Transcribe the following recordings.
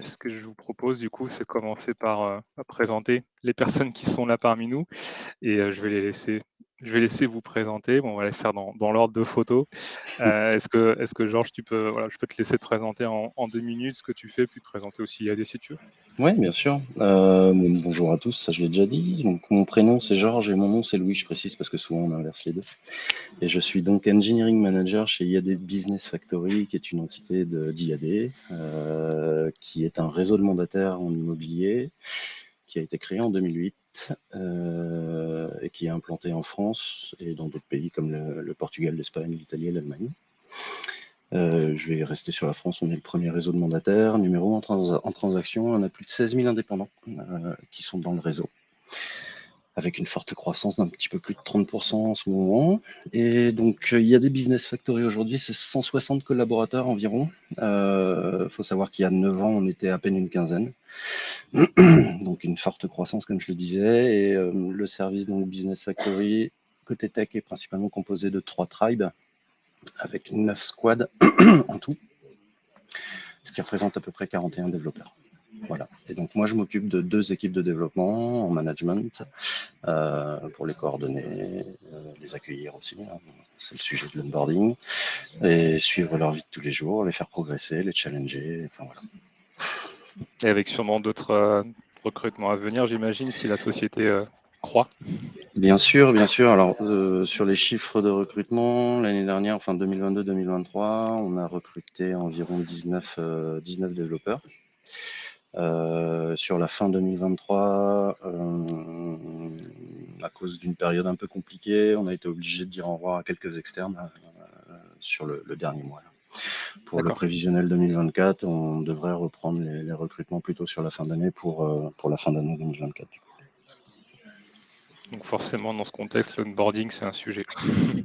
Ce que je vous propose du coup, c'est de commencer par, présenter les personnes qui sont là parmi nous et je vais laisser vous présenter. Bon, on va les faire dans l'ordre de photos. Est-ce que Georges, je peux te laisser te présenter en 2 minutes ce que tu fais, puis te présenter aussi Yadé si tu veux? Oui, bien sûr. Bonjour à tous, ça je l'ai déjà dit. Donc, mon prénom c'est Georges et mon nom c'est Louis, je précise parce que souvent on inverse les deux. Et je suis donc Engineering Manager chez IAD Business Factory, qui est une entité d'IAD, qui est un réseau de mandataires en immobilier, qui a été créé en 2008 et qui est implanté en France et dans d'autres pays comme le Portugal, l'Espagne, l'Italie et l'Allemagne. Je vais rester sur la France, on est le premier réseau de mandataires, numéro en transaction, on a plus de 16 000 indépendants qui sont dans le réseau, avec une forte croissance d'un petit peu plus de 30% en ce moment. Et donc, il y a des Business Factory aujourd'hui, c'est 160 collaborateurs environ. Faut savoir qu'il y a 9 ans, on était à peine une quinzaine. Donc, une forte croissance, comme je le disais. Et le service donc Business Factory, côté tech, est principalement composé de 3 tribes, avec 9 squads en tout, ce qui représente à peu près 41 développeurs. Voilà. Et donc moi je m'occupe de 2 équipes de développement en management pour les coordonner, les accueillir aussi, hein. C'est le sujet de l'onboarding, et suivre leur vie de tous les jours, les faire progresser, les challenger, enfin voilà. Et avec sûrement d'autres, recrutements à venir, j'imagine, si la société, croît? Bien sûr, bien sûr. Alors sur les chiffres de recrutement, l'année dernière, enfin 2022-2023, on a recruté environ 19 développeurs. Sur la fin 2023, à cause d'une période un peu compliquée, on a été obligé de dire au revoir à quelques externes sur le dernier mois. Pour le D'accord. prévisionnel 2024, on devrait reprendre les recrutements plutôt sur la fin d'année pour la fin d'année 2024. Du coup. Donc forcément, dans ce contexte, l'onboarding, c'est un sujet,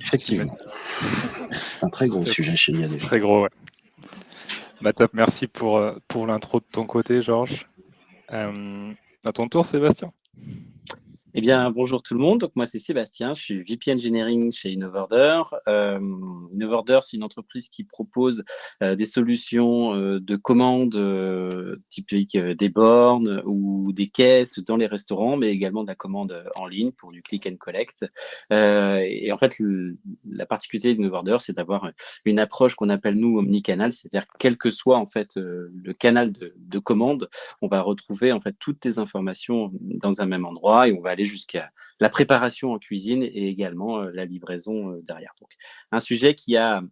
Effectivement, j'imagine. un très gros Top. sujet chez IAD. Très gros, ouais. Bah, top, merci pour l'intro de ton côté, Georges. À ton tour, Sébastien. Eh bien, bonjour tout le monde. Donc, moi, c'est Sébastien. Je suis VP Engineering chez InnovOrder. InnovOrder, c'est une entreprise qui propose des solutions de commandes typiques des bornes ou des caisses dans les restaurants, mais également de la commande en ligne pour du click and collect. Et en fait, la particularité d'InnovOrder, c'est d'avoir une approche qu'on appelle, nous, omnicanal, c'est-à-dire quel que soit en fait le canal de commande, on va retrouver en fait toutes les informations dans un même endroit et on va aller jusqu'à la préparation en cuisine et également la livraison derrière. Donc, un sujet qui a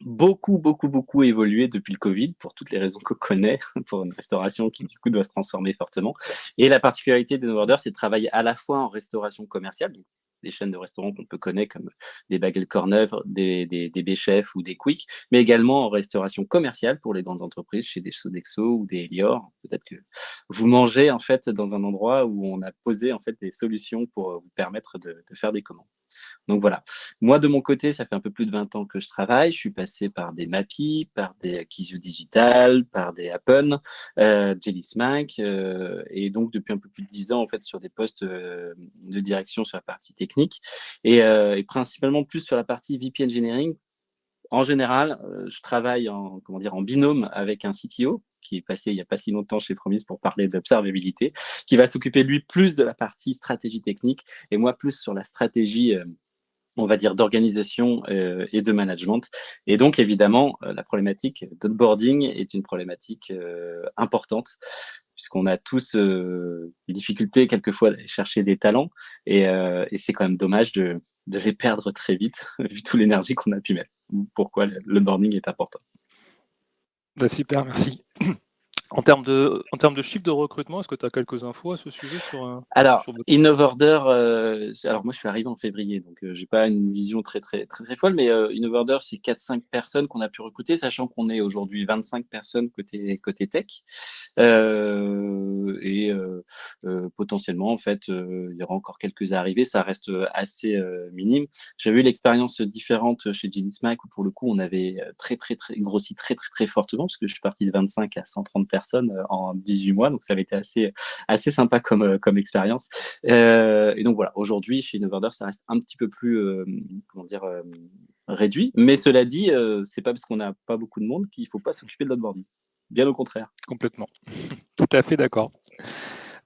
beaucoup évolué depuis le Covid pour toutes les raisons qu'on connaît, pour une restauration qui du coup doit se transformer fortement. Et la particularité de NoOrder, c'est de travailler à la fois en restauration commerciale, donc des chaînes de restaurants qu'on peut connaître comme des Bagel Corneuve, des B-Chef ou des Quick, mais également en restauration commerciale pour les grandes entreprises, chez des Sodexo ou des Elior. Peut-être que vous mangez en fait dans un endroit où on a posé en fait des solutions pour vous permettre de faire des commandes. Donc voilà. Moi, de mon côté, ça fait un peu plus de 20 ans que je travaille. Je suis passé par des Mappy, par des Kizu Digital, par des Appen, Jelly Smack, et donc depuis un peu plus de 10 ans, en fait, sur des postes de direction sur la partie technique et principalement plus sur la partie VP Engineering. En général, je travaille en binôme avec un CTO qui est passé il n'y a pas si longtemps chez Promise pour parler d'observabilité, qui va s'occuper lui plus de la partie stratégie technique et moi plus sur la stratégie on va dire, d'organisation et de management. Et donc, évidemment, la problématique d'onboarding est une problématique importante, puisqu'on a tous des difficultés quelquefois d'aller chercher des talents, et c'est quand même dommage de les perdre très vite, vu toute l'énergie qu'on a pu mettre. Pourquoi l'onboarding est important. Bah, super, merci. En termes de chiffre de recrutement, est-ce que tu as quelques infos à ce sujet Alors, sur votre... InnovOrder, alors moi je suis arrivé en février, donc j'ai pas une vision très folle, mais InnovOrder, c'est 4-5 personnes qu'on a pu recruter, sachant qu'on est aujourd'hui 25 personnes côté tech. Potentiellement, en fait, il y aura encore quelques arrivées, ça reste assez minime. J'avais eu l'expérience différente chez Jelly Smack, où pour le coup, on avait très grossi très fortement, parce que je suis parti de 25 à 130 personnes en 18 mois, donc ça avait été assez sympa comme expérience. Et donc voilà, aujourd'hui, chez InnovOrder, ça reste un petit peu plus, réduit. Mais cela dit, c'est pas parce qu'on n'a pas beaucoup de monde qu'il faut pas s'occuper de l'onboarding. bien au contraire. Complètement. Tout à fait d'accord.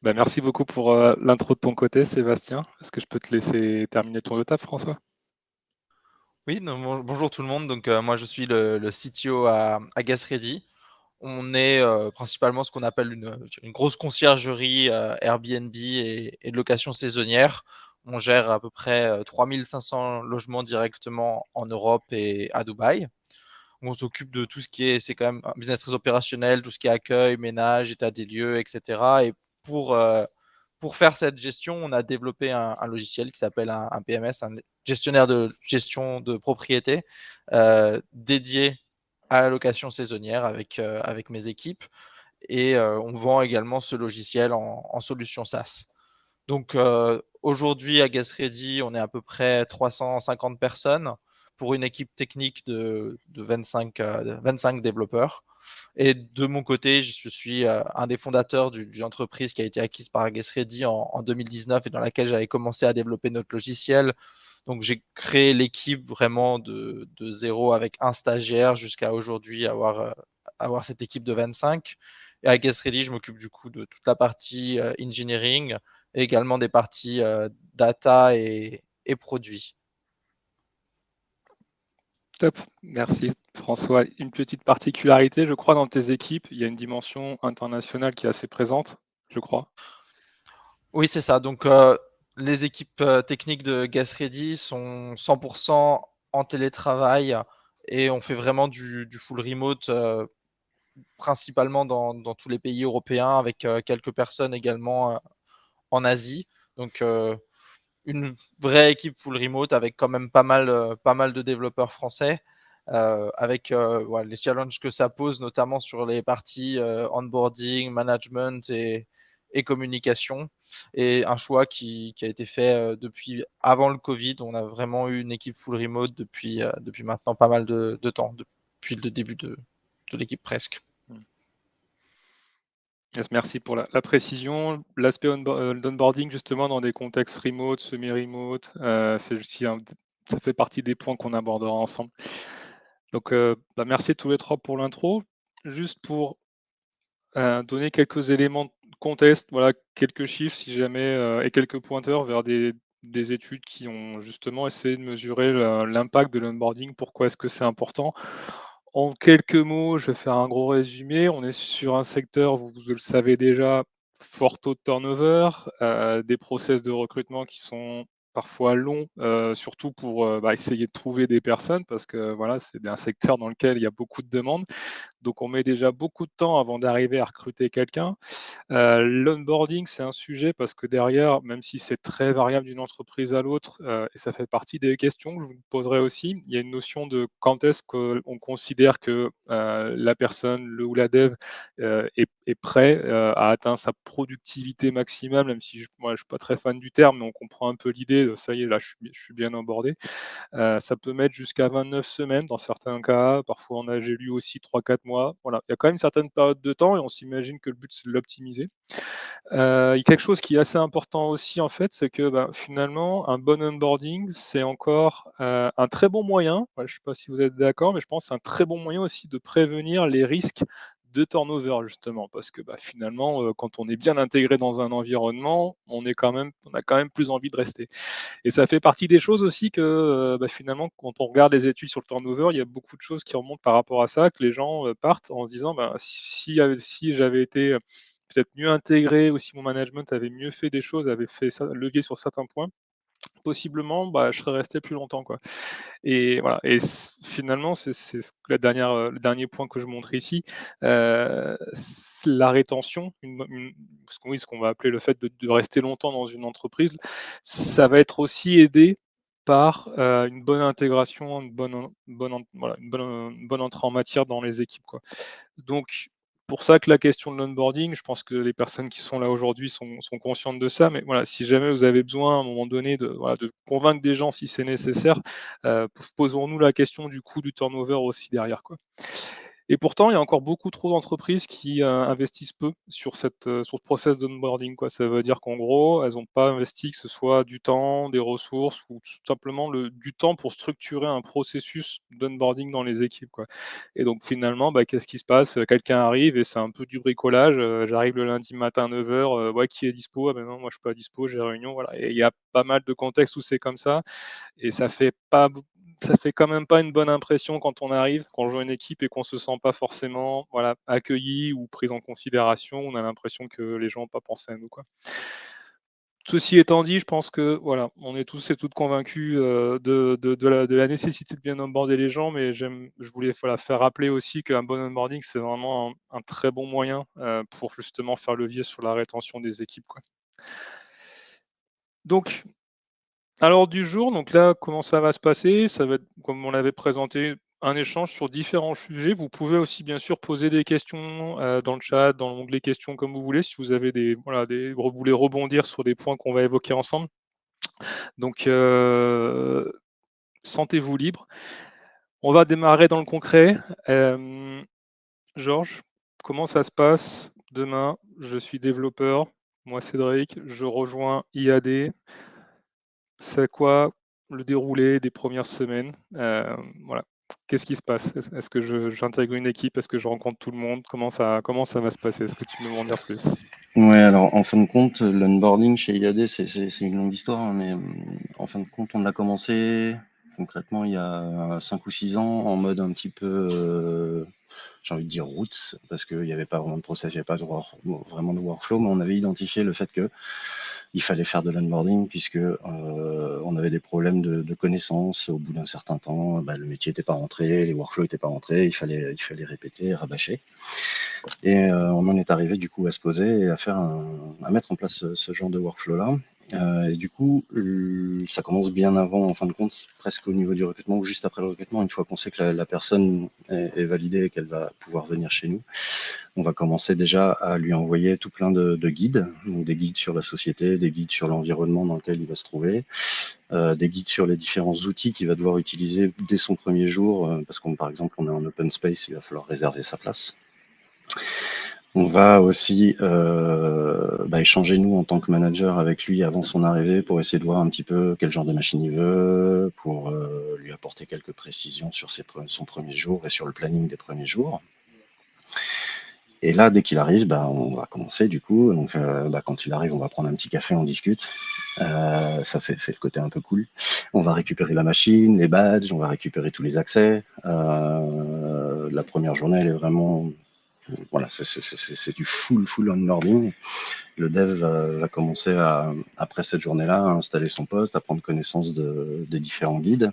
Merci beaucoup pour l'intro de ton côté, Sébastien. Est-ce que je peux te laisser terminer ton tour de table, François? Oui, bonjour tout le monde. Donc, moi, je suis le CTO à GasReady. On est principalement ce qu'on appelle une grosse conciergerie Airbnb et de location saisonnière. On gère à peu près 3500 logements directement en Europe et à Dubaï. On s'occupe de tout ce qui est, c'est quand même un business très opérationnel, tout ce qui est accueil, ménage, état des lieux, etc. Et pour faire cette gestion, on a développé un logiciel qui s'appelle un PMS, un gestionnaire de gestion de propriété, dédié à la location saisonnière avec mes équipes. Et on vend également ce logiciel en solution SaaS. Donc aujourd'hui à GasReady, on est à peu près 350 personnes pour une équipe technique de 25 développeurs. Et de mon côté, je suis un des fondateurs d'une entreprise qui a été acquise par GasReady en 2019 et dans laquelle j'avais commencé à développer notre logiciel. Donc j'ai créé l'équipe vraiment de zéro avec un stagiaire jusqu'à aujourd'hui avoir cette équipe de 25. Et à GasReady, je m'occupe du coup de toute la partie engineering et également des parties data et produits. Top, merci François. Une petite particularité, je crois, dans tes équipes, il y a une dimension internationale qui est assez présente, je crois. Oui, c'est ça. Donc, les équipes techniques de GasReady sont 100% en télétravail et on fait vraiment du full remote, principalement dans tous les pays européens, avec quelques personnes également en Asie. Donc, une vraie équipe full remote avec quand même pas mal de développeurs français, avec les challenges que ça pose, notamment sur les parties onboarding, management et communication. Et un choix qui a été fait depuis avant le Covid. On a vraiment eu une équipe full remote depuis maintenant pas mal de temps, depuis le début de l'équipe presque. Yes, merci pour la précision. L'aspect d'onboarding, justement, dans des contextes remote, semi-remote, c'est aussi ça fait partie des points qu'on abordera ensemble. Donc, merci à tous les trois pour l'intro. Juste pour donner quelques éléments de contexte, voilà, quelques chiffres si jamais, et quelques pointeurs vers des études qui ont justement essayé de mesurer l'impact de l'onboarding, pourquoi est-ce que c'est important. En quelques mots, je vais faire un gros résumé. On est sur un secteur, vous le savez déjà, fort taux de turnover, des process de recrutement qui sont parfois longs, surtout pour essayer de trouver des personnes, parce que voilà, c'est un secteur dans lequel il y a beaucoup de demandes. Donc on met déjà beaucoup de temps avant d'arriver à recruter quelqu'un. L'onboarding, c'est un sujet parce que derrière, même si c'est très variable d'une entreprise à l'autre, et ça fait partie des questions que je vous poserai aussi, il y a une notion de quand est-ce qu'on considère que la personne, le ou la dev, est prêt, a atteint sa productivité maximale, même si moi je ne suis pas très fan du terme, mais on comprend un peu l'idée de ça y est, là je suis bien onboardé. Ça peut mettre jusqu'à 29 semaines dans certains cas. Parfois, j'ai lu aussi 3-4 mois. Voilà, il y a quand même une certaine période de temps et on s'imagine que le but, c'est de l'optimiser. Il y a quelque chose qui est assez important aussi, en fait, c'est que finalement, un bon onboarding, c'est encore un très bon moyen. Je ne sais pas si vous êtes d'accord, mais je pense que c'est un très bon moyen aussi de prévenir les risques de turnover, justement, parce que finalement, quand on est bien intégré dans un environnement, on a quand même plus envie de rester. Et ça fait partie des choses aussi que finalement, quand on regarde les études sur le turnover, il y a beaucoup de choses qui remontent par rapport à ça, que les gens partent en se disant si j'avais été peut-être mieux intégré ou si mon management avait mieux fait des choses, avait fait ça, levier sur certains points, possiblement je serais resté plus longtemps, quoi. Et voilà, et finalement, c'est le dernier point que je montre ici, la rétention, ce qu'on va appeler le fait de rester longtemps dans une entreprise, ça va être aussi aidé par une bonne intégration, une bonne entrée en matière dans les équipes, quoi. Donc, pour ça que la question de l'onboarding, je pense que les personnes qui sont là aujourd'hui sont conscientes de ça. Mais voilà, si jamais vous avez besoin à un moment donné de convaincre des gens si c'est nécessaire, posons-nous la question du coût du turnover aussi derrière, quoi. Et pourtant, il y a encore beaucoup trop d'entreprises qui investissent peu sur sur ce process d'onboarding, quoi. Ça veut dire qu'en gros, elles n'ont pas investi, que ce soit du temps, des ressources ou tout simplement du temps pour structurer un processus d'onboarding dans les équipes, quoi. Et donc finalement, bah, qu'est-ce qui se passe? Quelqu'un arrive et c'est un peu du bricolage. J'arrive le lundi matin à 9h, ouais, qui est dispo? Ah ben non, moi je suis pas dispo, j'ai réunion, voilà. Et il y a pas mal de contextes où c'est comme ça et ça fait quand même pas une bonne impression quand on arrive, quand on joue une équipe et qu'on se sent pas forcément, voilà, accueilli ou pris en considération. On a l'impression que les gens n'ont pas pensé à nous, quoi. Ceci étant dit, je pense que voilà, on est tous et toutes convaincus de la nécessité de bien onboarder les gens, mais je voulais voilà, faire rappeler aussi qu'un bon onboarding, c'est vraiment un très bon moyen pour justement faire levier sur la rétention des équipes, quoi. Donc, à l'ordre du jour, donc là, comment ça va se passer? Ça va être, comme on l'avait présenté, un échange sur différents sujets. Vous pouvez aussi bien sûr poser des questions dans le chat, dans l'onglet questions, comme vous voulez, si vous avez vous voulez rebondir sur des points qu'on va évoquer ensemble. Donc, sentez-vous libre. On va démarrer dans le concret. Georges, comment ça se passe demain? Je suis développeur. Moi, Cédric, je rejoins IAD. C'est quoi le déroulé des premières semaines? Voilà. Qu'est-ce qui se passe? Est-ce que j'intègre une équipe? Est-ce que je rencontre tout le monde? Comment ça va se passer? Est-ce que tu peux m'en dire plus? Ouais, alors en fin de compte, l'onboarding chez IAD, c'est une longue histoire, hein, mais en fin de compte, on l'a commencé concrètement il y a 5 ou 6 ans en mode un petit peu, j'ai envie de dire roots, parce qu'il n'y avait pas vraiment de process, il n'y avait pas vraiment de workflow, mais on avait identifié le fait que il fallait faire de l'onboarding puisque on avait des problèmes de connaissances. Au bout d'un certain temps, le métier n'était pas rentré, les workflows n'étaient pas rentrés, il fallait répéter, rabâcher. Et on en est arrivé du coup à se poser et à mettre en place ce genre de workflow-là. Et du coup, ça commence bien avant, en fin de compte, presque au niveau du recrutement ou juste après le recrutement, une fois qu'on sait que la personne est validée et qu'elle va pouvoir venir chez nous. On va commencer déjà à lui envoyer tout plein de guides, donc des guides sur la société, des guides sur l'environnement dans lequel il va se trouver, des guides sur les différents outils qu'il va devoir utiliser dès son premier jour, parce qu'on, par exemple, on est en open space, il va falloir réserver sa place. On va aussi échanger, nous, en tant que manager, avec lui avant son arrivée pour essayer de voir un petit peu quel genre de machine il veut, pour lui apporter quelques précisions sur son premier jour et sur le planning des premiers jours. Et là, dès qu'il arrive, on va commencer du coup. Donc, quand il arrive, on va prendre un petit café, on discute. Ça, c'est le côté un peu cool. On va récupérer la machine, les badges, on va récupérer tous les accès. La première journée, elle est vraiment... Voilà, c'est du full onboarding. Le dev va commencer après cette journée-là, à installer son poste, à prendre connaissance des différents guides.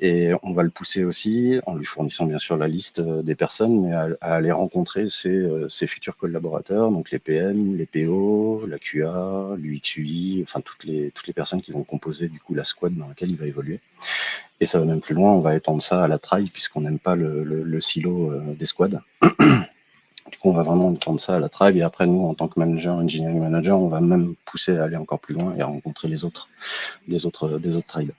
Et on va le pousser aussi en lui fournissant bien sûr la liste des personnes, mais à aller rencontrer ses futurs collaborateurs, donc les PM, les PO, la QA, l'UX/UI, enfin toutes les personnes qui vont composer du coup la squad dans laquelle il va évoluer. Et ça va même plus loin, on va étendre ça à la tribe puisqu'on n'aime pas le silo des squads. Du coup, on va vraiment étendre ça à la tribe et après nous, en tant que manager, engineering manager, on va même pousser à aller encore plus loin et à rencontrer des autres tribes.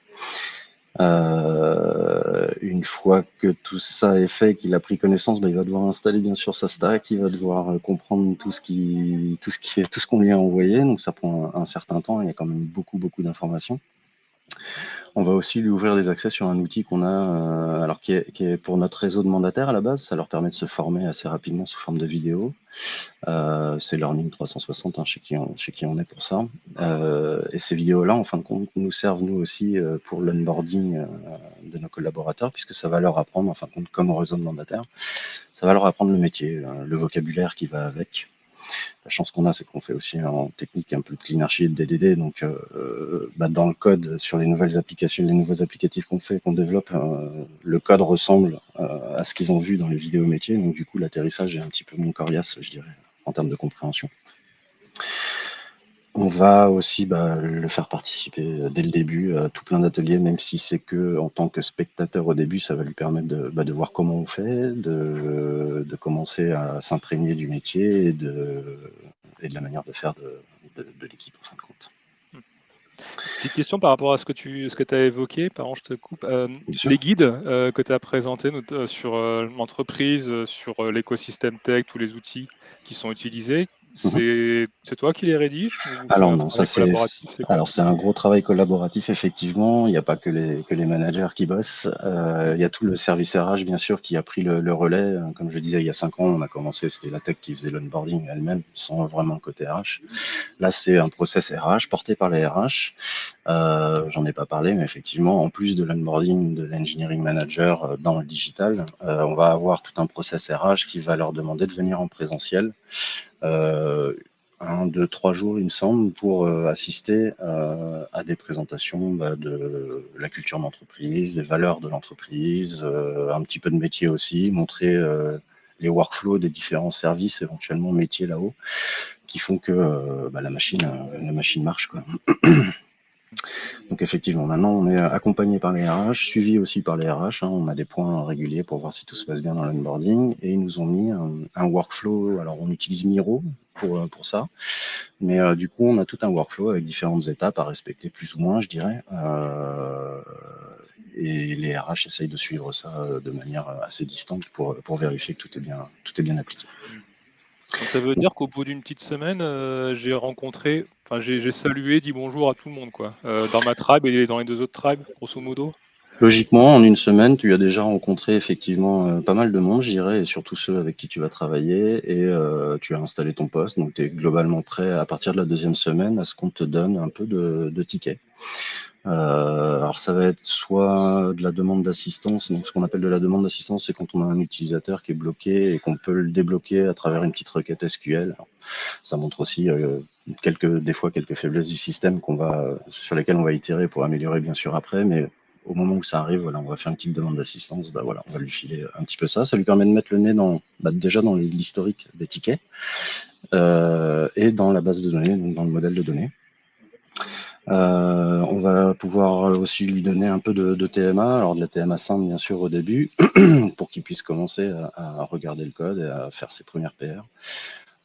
Une fois que tout ça est fait, qu'il a pris connaissance, il va devoir installer bien sûr sa stack, il va devoir comprendre tout ce qu'on lui a envoyé, donc ça prend un certain temps, il y a quand même beaucoup d'informations. On va aussi lui ouvrir les accès sur un outil qu'on a, alors qui est pour notre réseau de mandataires à la base, ça leur permet de se former assez rapidement sous forme de vidéo. C'est Learning 360 chez qui on est pour ça. Et ces vidéos-là, en fin de compte, nous servent nous aussi pour l'onboarding de nos collaborateurs, puisque ça va leur apprendre, en fin de compte, comme au réseau de mandataires, ça va leur apprendre le métier, le vocabulaire qui va avec. La chance qu'on a, c'est qu'on fait aussi en technique un peu de clean archi et de DDD, donc dans le code, sur les nouvelles applications, les nouveaux applicatifs qu'on développe, le code ressemble à ce qu'ils ont vu dans les vidéos métiers, donc du coup l'atterrissage est un petit peu moins coriace, je dirais, en termes de compréhension. On va aussi le faire participer dès le début à tout plein d'ateliers, même si c'est que en tant que spectateur au début, ça va lui permettre de voir comment on fait, de commencer à s'imprégner du métier et de la manière de faire de l'équipe en fin de compte. Petite question par rapport à ce que tu as évoqué, pardon, je te coupe. Bien sûr. Les guides que tu as présentés sur l'entreprise, sur l'écosystème tech, tous les outils qui sont utilisés, c'est toi qui les rédiges ou c'est Alors un non, ça travail collaboratif? C'est quoi? c'est un gros travail collaboratif effectivement. Il n'y a pas que les managers qui bossent. Il y a tout le service RH bien sûr qui a pris le relais. Comme je disais, il y a 5 ans, on a commencé, c'était la tech qui faisait l'onboarding elle-même, sans vraiment le côté RH. Là, c'est un process RH porté par les RH. J'en ai pas parlé, mais effectivement, en plus de l'onboarding de l'engineering manager dans le digital, on va avoir tout un process RH qui va leur demander de venir en présentiel. 1, 2, 3 jours, il me semble, pour assister à des présentations de la culture d'entreprise, des valeurs de l'entreprise, un petit peu de métier aussi, montrer les workflows des différents services, éventuellement métiers là-haut, qui font que la machine marche, quoi. Donc effectivement, maintenant on est accompagné par les RH, suivi aussi par les RH. On a des points réguliers pour voir si tout se passe bien dans l'onboarding. Et ils nous ont mis un workflow. Alors on utilise Miro pour ça. Mais du coup, on a tout un workflow avec différentes étapes à respecter, plus ou moins, je dirais. Et les RH essayent de suivre ça de manière assez distante pour vérifier que tout est bien appliqué. Donc ça veut dire qu'au bout d'une petite semaine, j'ai salué, dit bonjour à tout le monde, quoi. Dans ma tribe et dans les 2 autres tribes, grosso modo? Logiquement, en une semaine, tu as déjà rencontré effectivement pas mal de monde, je dirais, et surtout ceux avec qui tu vas travailler, et tu as installé ton poste, donc tu es globalement prêt à partir de la 2e semaine à ce qu'on te donne un peu de tickets. Alors ça va être soit de la demande d'assistance. Donc ce qu'on appelle de la demande d'assistance, c'est quand on a un utilisateur qui est bloqué et qu'on peut le débloquer à travers une petite requête SQL. Alors, ça montre aussi des fois quelques faiblesses du système sur lesquelles on va itérer pour améliorer bien sûr après, mais au moment où ça arrive, voilà, on va faire une petite demande d'assistance. Voilà, on va lui filer un petit peu ça. Ça lui permet de mettre le nez déjà dans l'historique des tickets et dans la base de données, donc dans le modèle de données. On va pouvoir aussi lui donner un peu de TMA, alors de la TMA simple bien sûr au début, pour qu'il puisse commencer à regarder le code et à faire ses premières PR.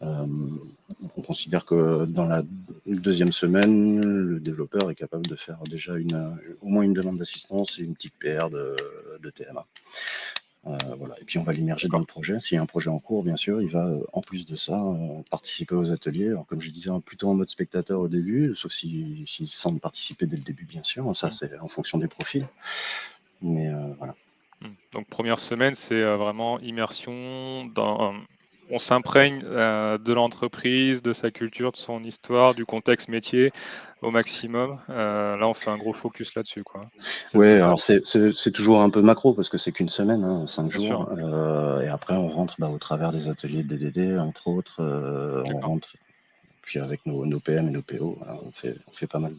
On considère que dans la 2e semaine, le développeur est capable de faire déjà au moins une demande d'assistance et une petite PR de TMA. Voilà. Et puis on va l'immerger dans le projet. S'il y a un projet en cours, bien sûr, il va, en plus de ça, participer aux ateliers. Alors, comme je disais, plutôt en mode spectateur au début, sauf s'il semble participer dès le début, bien sûr. Ça, c'est en fonction des profils. Mais voilà. Donc première semaine, c'est vraiment immersion on s'imprègne de l'entreprise, de sa culture, de son histoire, du contexte métier au maximum. Là, on fait un gros focus là-dessus, quoi. Ouais, Ça? alors c'est toujours un peu macro parce que c'est qu'une semaine, 5 Bien sûr. jours. Et après, on rentre au travers des ateliers de DDD, entre autres. On rentre, puis avec nos PM et nos PO, voilà, on fait pas mal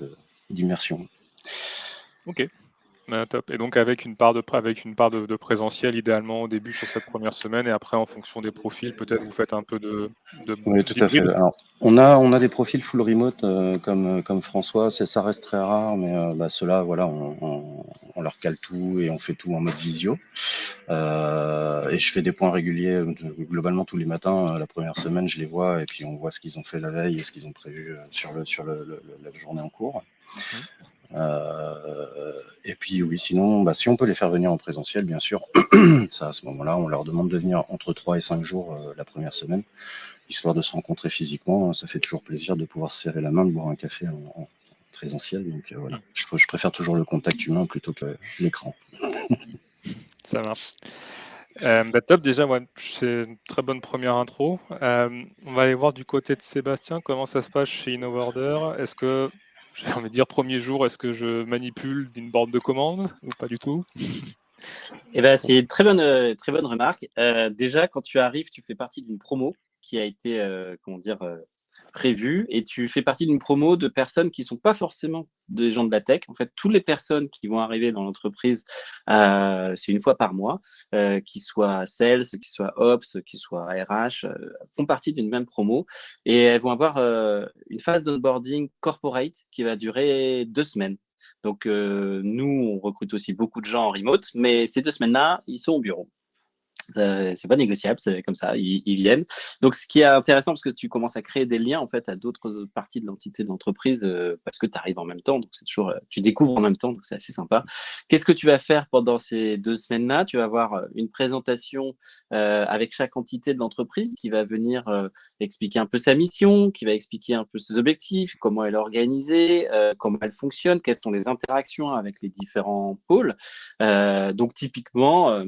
d'immersion. Ok. Top. Et donc avec une part de présentiel idéalement au début sur cette première semaine et après en fonction des profils, peut-être vous faites un peu Oui, tout à fait. d'hybride. Alors, on a des profils full remote comme François, ça reste très rare, mais ceux-là, voilà, on leur cale tout et on fait tout en mode visio. Et je fais des points réguliers, globalement tous les matins. La première semaine, je les vois et puis on voit ce qu'ils ont fait la veille et ce qu'ils ont prévu sur la journée en cours. Et puis oui, sinon, si on peut les faire venir en présentiel, bien sûr, ça à ce moment-là, on leur demande de venir entre 3 et 5 jours la première semaine, histoire de se rencontrer physiquement. Ça fait toujours plaisir de pouvoir se serrer la main, de boire un café en présentiel. Donc voilà, je préfère toujours le contact humain plutôt que l'écran. Ça marche. Top, déjà, c'est une très bonne première intro. On va aller voir du côté de Sébastien, comment ça se passe chez InnoOrder. Est-ce que, j'ai envie de dire premier jour, est-ce que je manipule d'une borne de commande ou pas du tout? C'est une très bonne remarque. Déjà, quand tu arrives, tu fais partie d'une promo qui a été prévue et tu fais partie d'une promo de personnes qui ne sont pas forcément des gens de la tech. En fait, toutes les personnes qui vont arriver dans l'entreprise, c'est une fois par mois, qu'ils soient sales, qu'ils soient ops, qu'ils soient RH, font partie d'une même promo et elles vont avoir une phase d'onboarding corporate qui va durer 2 semaines. Donc, nous, on recrute aussi beaucoup de gens en remote, mais ces 2 semaines-là, ils sont au bureau. C'est pas négociable, c'est comme ça, ils viennent. Donc, ce qui est intéressant, parce que tu commences à créer des liens en fait à d'autres parties de l'entité de l'entreprise, parce que tu arrives en même temps, donc c'est toujours, tu découvres en même temps, donc c'est assez sympa. Qu'est-ce que tu vas faire pendant ces 2 semaines-là? Tu vas avoir une présentation avec chaque entité de l'entreprise qui va venir expliquer un peu sa mission, qui va expliquer un peu ses objectifs, comment elle est organisée, comment elle fonctionne, quelles sont les interactions avec les différents pôles. Donc, typiquement,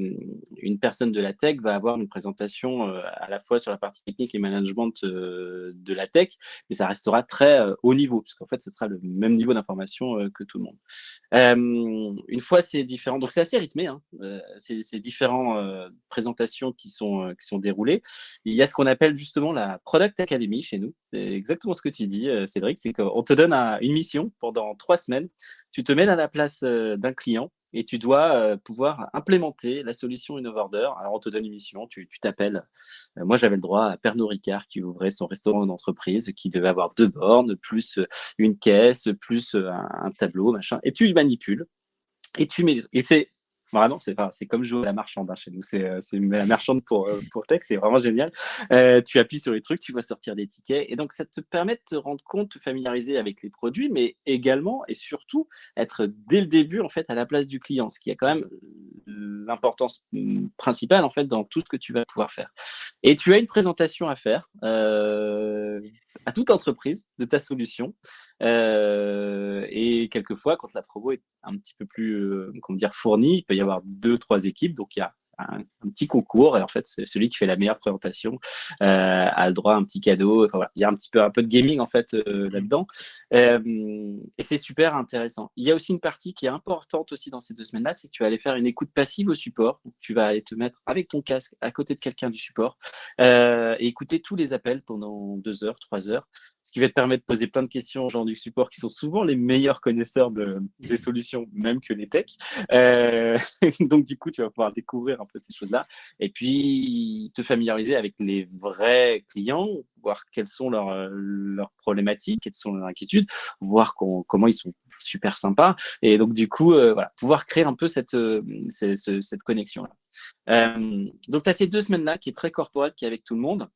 une personne de la tech va avoir une présentation à la fois sur la partie technique et management de la tech, mais ça restera très haut niveau, puisqu'en fait, ce sera le même niveau d'information que tout le monde. Une fois c'est différent, donc c'est assez rythmé, hein, ces différentes présentations qui sont déroulées. Il y a ce qu'on appelle justement la Product Academy chez nous. C'est exactement ce que tu dis, Cédric, c'est qu'on te donne une mission pendant 3 semaines. Tu te mets à la place d'un client et tu dois pouvoir implémenter la solution InnoveOrder. Alors, on te donne une mission, tu t'appelles. Moi, j'avais le droit à Pernod Ricard qui ouvrait son restaurant d'entreprise, qui devait avoir 2 bornes, plus une caisse, plus un tableau, machin. Et tu le manipules. Et tu mets. Et c'est. Vraiment, c'est comme jouer à la marchande hein, chez nous. C'est la marchande pour tech, c'est vraiment génial. Tu appuies sur les trucs, tu vois sortir des tickets. Et donc, ça te permet de te rendre compte, te familiariser avec les produits, mais également et surtout être dès le début, en fait, à la place du client, ce qui a quand même l'importance principale, en fait, dans tout ce que tu vas pouvoir faire. Et tu as une présentation à faire à toute entreprise de ta solution. Et quelquefois, quand la promo est un petit peu plus comment dire, fournie, il peut y avoir 2, 3 équipes. Donc, il y a un petit concours. Et en fait, c'est celui qui fait la meilleure présentation a le droit à un petit cadeau. Enfin, voilà. Il y a un peu de gaming en fait là-dedans. Et c'est super intéressant. Il y a aussi une partie qui est importante aussi dans ces 2 semaines-là, c'est que tu vas aller faire une écoute passive au support. Donc, tu vas aller te mettre avec ton casque à côté de quelqu'un du support et écouter tous les appels pendant 2 heures, 3 heures, ce qui va te permettre de poser plein de questions aux gens du support qui sont souvent les meilleurs connaisseurs des solutions, même que les techs. Donc, du coup, tu vas pouvoir découvrir un peu ces choses-là et puis te familiariser avec les vrais clients, voir quelles sont leurs problématiques, quelles sont leurs inquiétudes, voir comment ils sont super sympas. Et donc, du coup, voilà, pouvoir créer un peu cette connexion-là. Donc, tu as ces 2 semaines-là qui est très corporate, qui est avec tout le monde.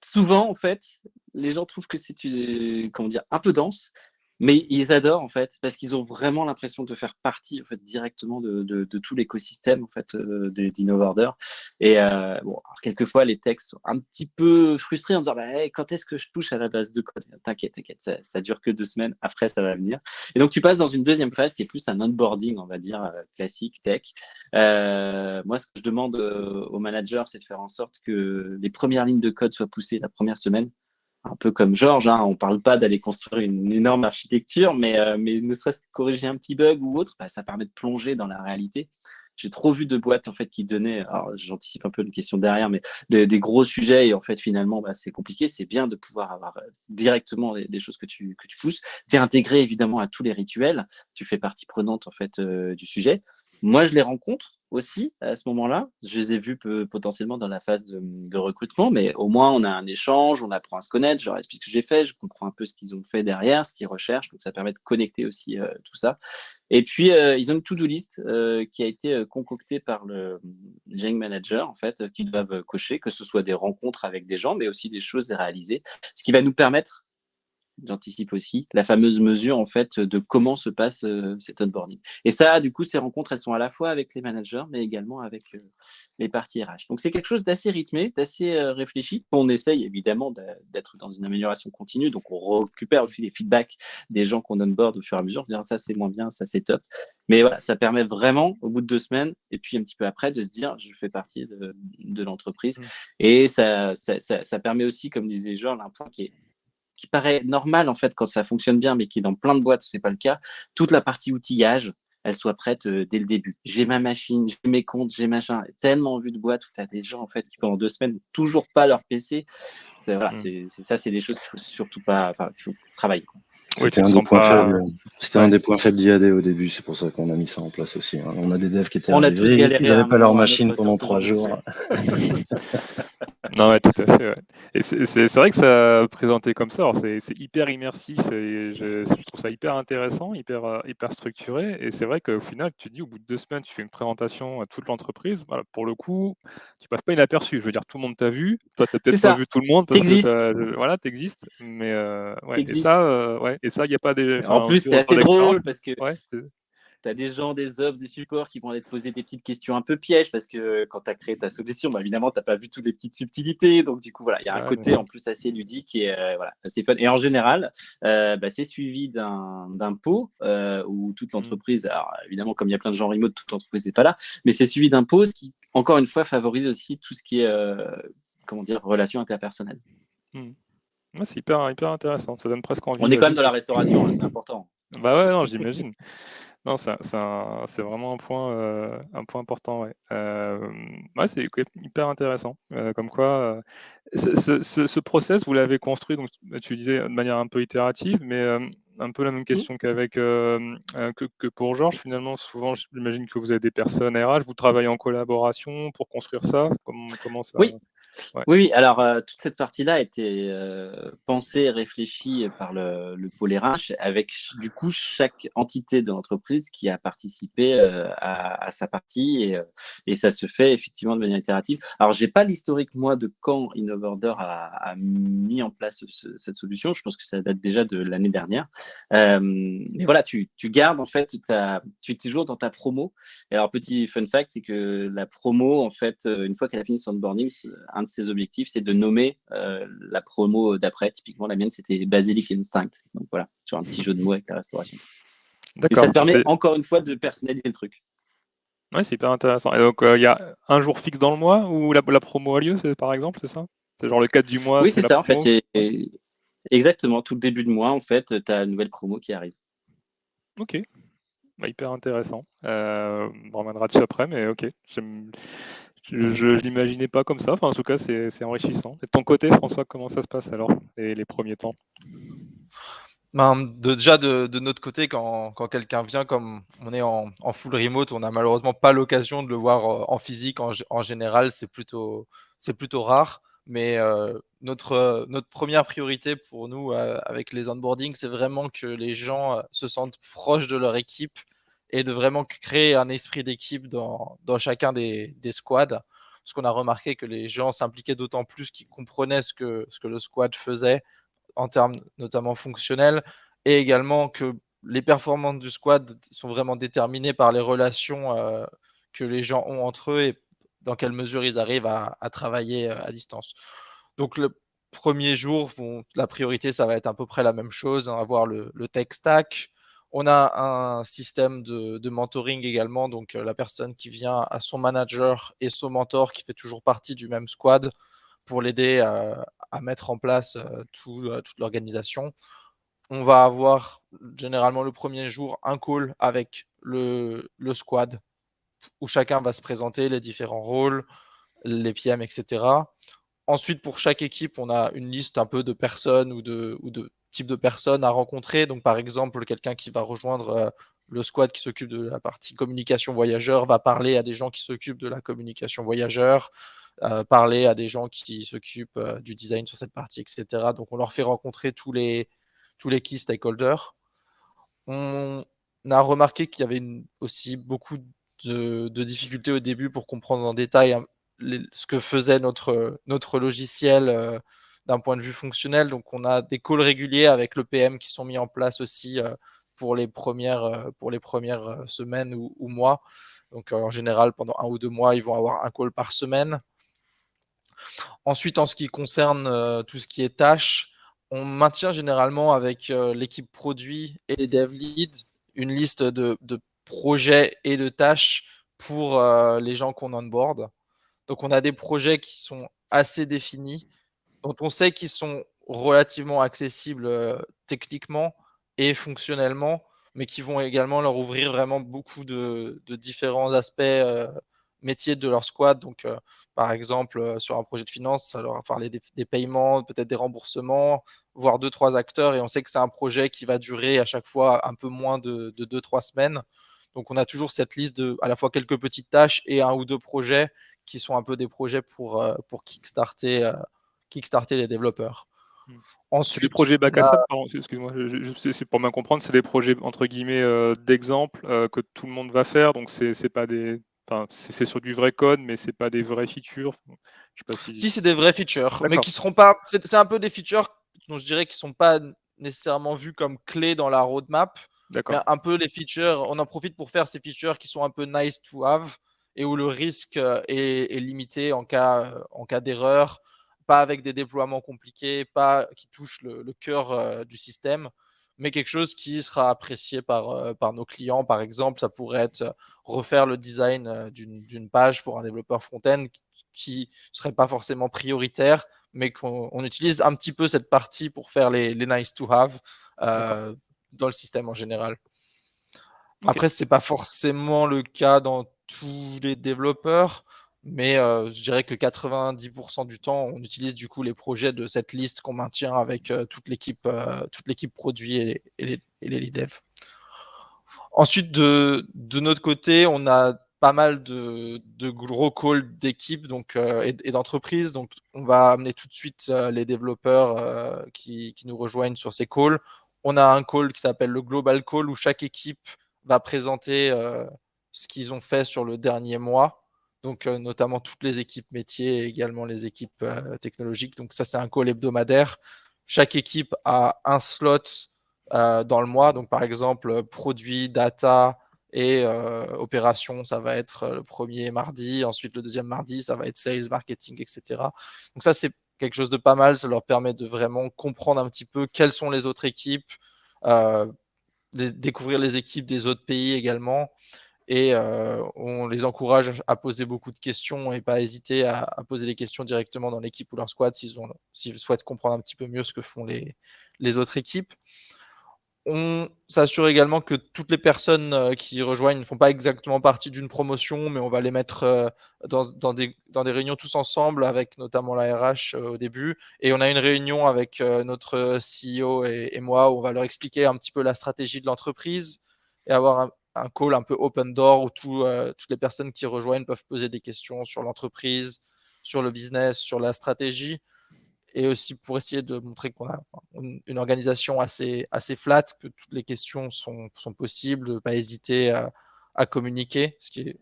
Souvent, en fait, les gens trouvent que c'est comment dire, un peu dense, mais ils adorent en fait parce qu'ils ont vraiment l'impression de faire partie en fait directement de tout l'écosystème en fait d'InnoveOrder. Et bon, alors, quelquefois les techs sont un petit peu frustrés en disant bah, hey, quand est-ce que je touche à la base de code? T'inquiète, ça dure que 2 semaines. Après, ça va venir. Et donc tu passes dans une deuxième phase qui est plus un onboarding, on va dire classique tech. Moi, ce que je demande aux managers, c'est de faire en sorte que les premières lignes de code soient poussées la première semaine. Un peu comme Georges, hein, on ne parle pas d'aller construire une énorme architecture, mais ne serait-ce que corriger un petit bug ou autre, bah, ça permet de plonger dans la réalité. J'ai trop vu de boîtes en fait qui donnaient, alors j'anticipe un peu une question derrière, mais des gros sujets et en fait finalement bah, c'est compliqué. C'est bien de pouvoir avoir directement des choses que tu pousses. Tu es intégré évidemment à tous les rituels, tu fais partie prenante en fait du sujet. Moi, je les rencontre aussi à ce moment-là. Je les ai vus potentiellement dans la phase de recrutement, mais au moins on a un échange, on apprend à se connaître, je leur explique ce que j'ai fait, je comprends un peu ce qu'ils ont fait derrière, ce qu'ils recherchent, donc ça permet de connecter aussi tout ça. Et puis, ils ont une to-do list qui a été concoctée par le Engineering Manager, en fait, qu'ils doivent cocher, que ce soit des rencontres avec des gens, mais aussi des choses à réaliser, ce qui va nous permettre, j'anticipe aussi, la fameuse mesure en fait de comment se passe cet onboarding. Et ça, du coup, ces rencontres, elles sont à la fois avec les managers, mais également avec les parties RH. Donc, c'est quelque chose d'assez rythmé, d'assez réfléchi. On essaye évidemment d'être dans une amélioration continue. Donc, on récupère aussi les feedbacks des gens qu'on onboard au fur et à mesure, dire ça c'est moins bien, ça c'est top. Mais voilà, ça permet vraiment, au bout de 2 semaines, et puis un petit peu après, de se dire je fais partie de l'entreprise. Et ça permet aussi, comme disait Georges, un point qui paraît normal en fait quand ça fonctionne bien, mais qui dans plein de boîtes c'est pas le cas. Toute la partie outillage, elle soit prête dès le début. J'ai ma machine, j'ai mes comptes, j'ai machin. Tellement vu de boîtes où tu as des gens en fait qui pendant 2 semaines n'ont toujours pas leur PC. Voilà, c'est des choses qu'il faut surtout pas, enfin, qu'il faut travailler. Quoi. Oui, C'était tu te un des sens points pas. faibles. C'était un des points faibles d'IAD au début, c'est pour ça qu'on a mis ça en place aussi. Hein. On a des devs qui étaient On a tous arrivés, ils galéré à n'avaient un pas leur moment ou à un machine autre sur pendant ce genre 3 de jours. sujet. Non, ouais, tout à fait. Ouais. Et c'est vrai que ça présenté comme ça, alors c'est hyper immersif et je trouve ça hyper intéressant, hyper structuré. Et c'est vrai qu'au final, tu dis au bout de 2 semaines, tu fais une présentation à toute l'entreprise. Voilà, pour le coup, tu passes pas inaperçu. Je veux dire, tout le monde t'a vu. Toi, tu n'as C'est peut-être pas ça. vu tout le monde parce que T'existes. voilà, tu existes. Mais ouais. T'existes. Ouais. Et ça, il n'y a pas des. En Enfin, plus, du c'est retour assez d'expérience. drôle parce que Ouais. tu as des gens, des ops, des supports qui vont aller te poser des petites questions un peu pièges parce que quand tu as créé ta solution, bah, évidemment, tu n'as pas vu toutes les petites subtilités. Donc, du coup, voilà, il y a un Ouais, bien côté sûr. en plus assez ludique et voilà, assez fun. Et en général, bah, c'est suivi d'un pot où toute Mm. l'entreprise, alors évidemment, comme il y a plein de gens remote, toute l'entreprise n'est pas là, mais c'est suivi d'un pot, ce qui, encore une fois, favorise aussi tout ce qui est, comment dire, relation interpersonnelle. Mm. Ouais, c'est hyper intéressant. Ça donne presque envie On est quand même juste dans de. la restauration, hein, c'est important. Bah ouais, non, j'imagine. Non, c'est vraiment un point important, ouais. Ouais, c'est hyper intéressant. Comme quoi, ce process, vous l'avez construit, donc tu disais de manière un peu itérative, mais un peu la même question que pour Georges, finalement, souvent, j'imagine que vous avez des personnes RH, vous travaillez en collaboration pour construire ça. Comment ça? Oui, Ouais. oui, oui. Alors, toute cette partie-là a été pensée et réfléchie par le pôle RH, avec du coup chaque entité de l'entreprise qui a participé à sa partie, et ça se fait effectivement de manière itérative. Alors, j'ai pas l'historique, moi, de quand Innovorder a mis en place cette solution. Je pense que ça date déjà de l'année dernière. Mais voilà, tu gardes en fait, tu es toujours dans ta promo. Et alors, petit fun fact, c'est que la promo, en fait, une fois qu'elle a fini son onboarding, un de ses objectifs, c'est de nommer la promo d'après. Typiquement, la mienne, c'était Basilic Instinct. Donc voilà, sur un petit jeu de mots avec la restauration. Et ça D'accord. te permet, encore une fois, de personnaliser le truc. Ouais, c'est hyper intéressant. Et donc, il y a un jour fixe dans le mois où la promo a lieu, par exemple, c'est ça? C'est genre le 4 du mois, Oui, c'est c'est la ça, en fait. promo? Ouais. Exactement, tout le début de mois, en fait, tu as une nouvelle promo qui arrive. Ok, bah, hyper intéressant. On reviendra dessus après, mais ok. Je l'imaginais pas comme ça. Enfin, en tout cas, c'est enrichissant. Et de ton côté, François, comment ça se passe alors, les premiers temps? Déjà de notre côté, quand quelqu'un vient, comme on est en full remote, on n'a malheureusement pas l'occasion de le voir en physique. En général, c'est plutôt rare. Mais notre première priorité pour nous avec les onboarding, c'est vraiment que les gens se sentent proches de leur équipe et de vraiment créer un esprit d'équipe dans chacun des squads. Parce qu'on a remarqué que les gens s'impliquaient d'autant plus qu'ils comprenaient ce que le squad faisait en termes notamment fonctionnels, et également que les performances du squad sont vraiment déterminées par les relations que les gens ont entre eux et dans quelle mesure ils arrivent à travailler à distance. Donc le premier jour, la priorité, ça va être à peu près la même chose, hein, avoir le tech stack. On a un système de mentoring également, donc la personne qui vient à son manager et son mentor qui fait toujours partie du même squad pour l'aider à mettre en place toute l'organisation. On va avoir généralement le premier jour un call avec le squad où chacun va se présenter les différents rôles, les PM, etc. Ensuite, pour chaque équipe, on a une liste un peu de personnes ou de types de personnes à rencontrer. Donc, par exemple, quelqu'un qui va rejoindre le squad qui s'occupe de la partie communication voyageur va parler à des gens qui s'occupent de la communication voyageur, parler à des gens qui s'occupent du design sur cette partie, etc. Donc, on leur fait rencontrer tous les key stakeholders. On a remarqué qu'il y avait aussi beaucoup de difficultés au début pour comprendre en détail ce que faisait notre logiciel d'un point de vue fonctionnel. Donc, on a des calls réguliers avec le PM qui sont mis en place aussi pour les premières semaines ou mois. Donc, en général, pendant 1 ou 2 mois, ils vont avoir un call par semaine. Ensuite, en ce qui concerne tout ce qui est tâches, on maintient généralement avec l'équipe produit et les dev leads une liste de projets et de tâches pour les gens qu'on onboard. Donc, on a des projets qui sont assez définis, dont on sait qu'ils sont relativement accessibles techniquement et fonctionnellement, mais qui vont également leur ouvrir vraiment beaucoup de différents aspects métiers de leur squad. Donc, par exemple, sur un projet de finance, ça leur a parlé des paiements, peut-être des remboursements, voire 2-3 acteurs. Et on sait que c'est un projet qui va durer à chaque fois un peu moins de 2-3 semaines. Donc, on a toujours cette liste de à la fois quelques petites tâches et 1 ou 2 projets qui sont un peu des projets pour kickstarter les développeurs. C'est des Ensuite, projets bac on à a sable, pardon, excuse-moi, c'est pour bien comprendre, c'est des projets entre guillemets d'exemple que tout le monde va faire, donc c'est pas des, enfin c'est sur du vrai code, mais c'est pas des vraies features. Je sais pas si. Si, c'est des vraies features, mais D'accord, qui seront pas. C'est un peu des features dont je dirais qui sont pas nécessairement vues comme clés dans la roadmap, mais d'accord, un peu les features. On en profite pour faire ces features qui sont un peu nice to have et où le risque est limité en cas d'erreur, pas avec des déploiements compliqués, pas qui touchent le cœur du système, mais quelque chose qui sera apprécié par nos clients. Par exemple, ça pourrait être refaire le design d'une page pour un développeur front-end qui serait pas forcément prioritaire, mais qu'on utilise un petit peu cette partie pour faire les nice to have d'accord. dans le système en général. Ok. Après, c'est pas forcément le cas dans tous les développeurs, mais je dirais que 90% du temps, on utilise du coup les projets de cette liste qu'on maintient avec toute l'équipe produit et les lead dev. Ensuite, de notre côté, on a pas mal de gros calls d'équipes et d'entreprises. Donc, on va amener tout de suite les développeurs qui nous rejoignent sur ces calls. On a un call qui s'appelle le Global Call où chaque équipe va présenter ce qu'ils ont fait sur le dernier mois. Donc, notamment toutes les équipes métiers et également les équipes technologiques. Donc, ça, c'est un call hebdomadaire. Chaque équipe a un slot dans le mois. Donc, par exemple, produit, data et opération, ça va être le premier mardi. Ensuite, le deuxième mardi, ça va être sales, marketing, etc. Donc, ça, c'est quelque chose de pas mal. Ça leur permet de vraiment comprendre un petit peu quelles sont les autres équipes, euh, découvrir les équipes des autres pays également. Et on les encourage à poser beaucoup de questions et pas hésiter à poser les questions directement dans l'équipe ou leur squad s'ils souhaitent comprendre un petit peu mieux ce que font les autres équipes. On s'assure également que toutes les personnes qui rejoignent ne font pas exactement partie d'une promotion, mais on va les mettre dans des réunions tous ensemble, avec notamment la RH au début. Et on a une réunion avec notre CEO et moi où on va leur expliquer un petit peu la stratégie de l'entreprise et avoir un call un peu open door où toutes les personnes qui rejoignent peuvent poser des questions sur l'entreprise, sur le business, sur la stratégie et aussi pour essayer de montrer qu'on a une organisation assez flat, que toutes les questions sont possibles, de ne pas hésiter à communiquer, ce qui est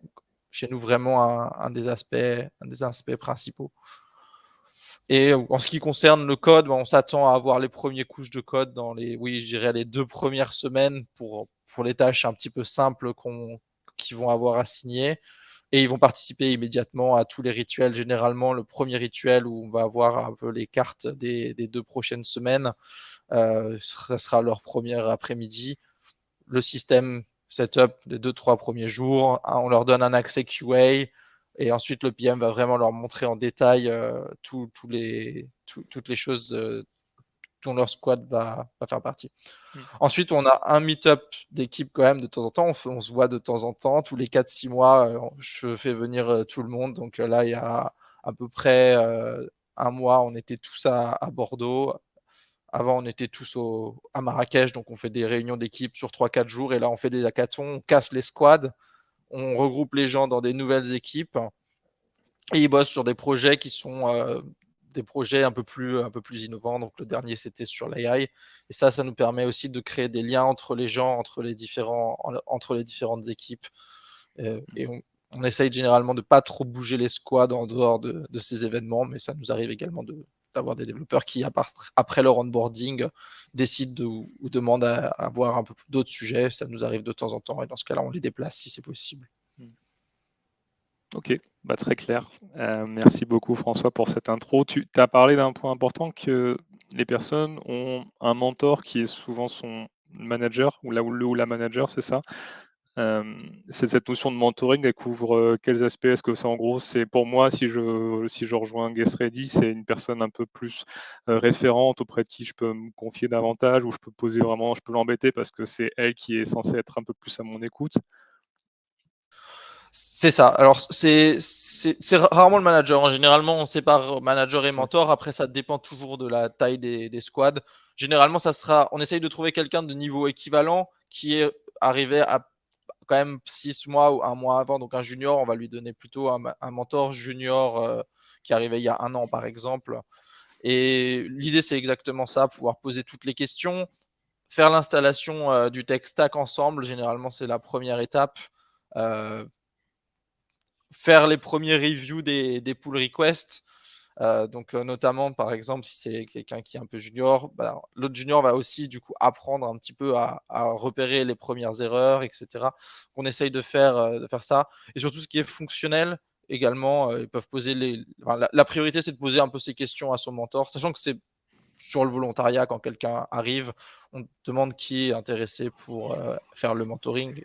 chez nous vraiment un des aspects principaux. Et en ce qui concerne le code, on s'attend à avoir les premières couches de code dans les 2 premières semaines pour les tâches un petit peu simples qu'ils vont avoir à signer. Et ils vont participer immédiatement à tous les rituels. Généralement, le premier rituel où on va avoir un peu les cartes des 2 prochaines semaines, ça sera leur premier après-midi. Le système setup les 2-3 premiers jours, on leur donne un accès QA et ensuite le PM va vraiment leur montrer en détail toutes les choses dont leur squad va faire partie. Ensuite, on a un meet-up d'équipe quand même de temps en temps. On se voit de temps en temps. Tous les 4-6 mois, je fais venir tout le monde. Donc là, il y a à peu près un mois, on était tous à Bordeaux. Avant, on était tous à Marrakech. Donc on fait des réunions d'équipe sur 3-4 jours. Et là, on fait des hackathons. On casse les squads. On regroupe les gens dans des nouvelles équipes. Et ils bossent sur des projets qui sont des projets un peu plus innovants. Donc le dernier, c'était sur l'AI. Et ça nous permet aussi de créer des liens entre les gens, entre les différentes équipes. Et on essaye généralement de ne pas trop bouger les squads en dehors de ces événements, mais ça nous arrive également d'avoir des développeurs qui, après leur onboarding, décident ou demandent à voir un peu d'autres sujets. Ça nous arrive de temps en temps. Et dans ce cas-là, on les déplace si c'est possible. Ok, très clair. Merci beaucoup François pour cette intro. Tu as parlé d'un point important que les personnes ont un mentor qui est souvent son manager ou la manager, c'est ça. C'est cette notion de mentoring, elle couvre quels aspects? Est-ce que c'est en gros, c'est pour moi, si je rejoins Guest Ready, c'est une personne un peu plus référente auprès de qui je peux me confier davantage, ou je peux l'embêter parce que c'est elle qui est censée être un peu plus à mon écoute? C'est ça. Alors, c'est rarement le manager. Généralement, on sépare manager et mentor. Après, ça dépend toujours de la taille des squads. Généralement, on essaye de trouver quelqu'un de niveau équivalent qui est arrivé à quand même 6 mois ou 1 mois avant. Donc, un junior, on va lui donner plutôt un mentor junior qui est arrivé il y a 1 an, par exemple. Et l'idée, c'est exactement ça, pouvoir poser toutes les questions, faire l'installation du tech stack ensemble. Généralement, c'est la première étape. Faire les premiers reviews des pull requests. Donc, notamment, par exemple, si c'est quelqu'un qui est un peu junior, l'autre junior va aussi du coup apprendre un petit peu à repérer les premières erreurs, etc. On essaye de faire ça. Et surtout, ce qui est fonctionnel, également, ils peuvent poser la priorité, c'est de poser un peu ces questions à son mentor, sachant que c'est sur le volontariat, quand quelqu'un arrive, on demande qui est intéressé pour faire le mentoring.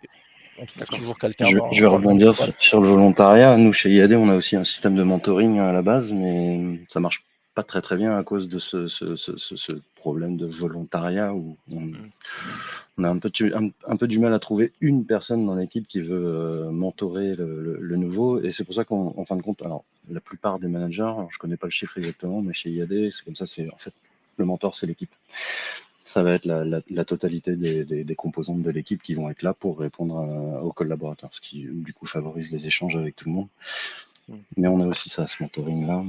On trouve toujours quelqu'un Je vais dans le même rebondir squad. sur le volontariat. Nous, chez IAD, on a aussi un système de mentoring à la base, mais ça marche pas très très bien à cause de ce problème de volontariat où on a un peu du mal à trouver une personne dans l'équipe qui veut mentorer le nouveau. Et c'est pour ça qu'en fin de compte, alors la plupart des managers, alors, je connais pas le chiffre exactement, mais chez IAD, c'est comme ça, c'est en fait le mentor, c'est l'équipe. Ça va être la totalité des composantes de l'équipe qui vont être là pour répondre aux collaborateurs, ce qui du coup favorise les échanges avec tout le monde. Mais on a aussi ça, ce mentoring-là.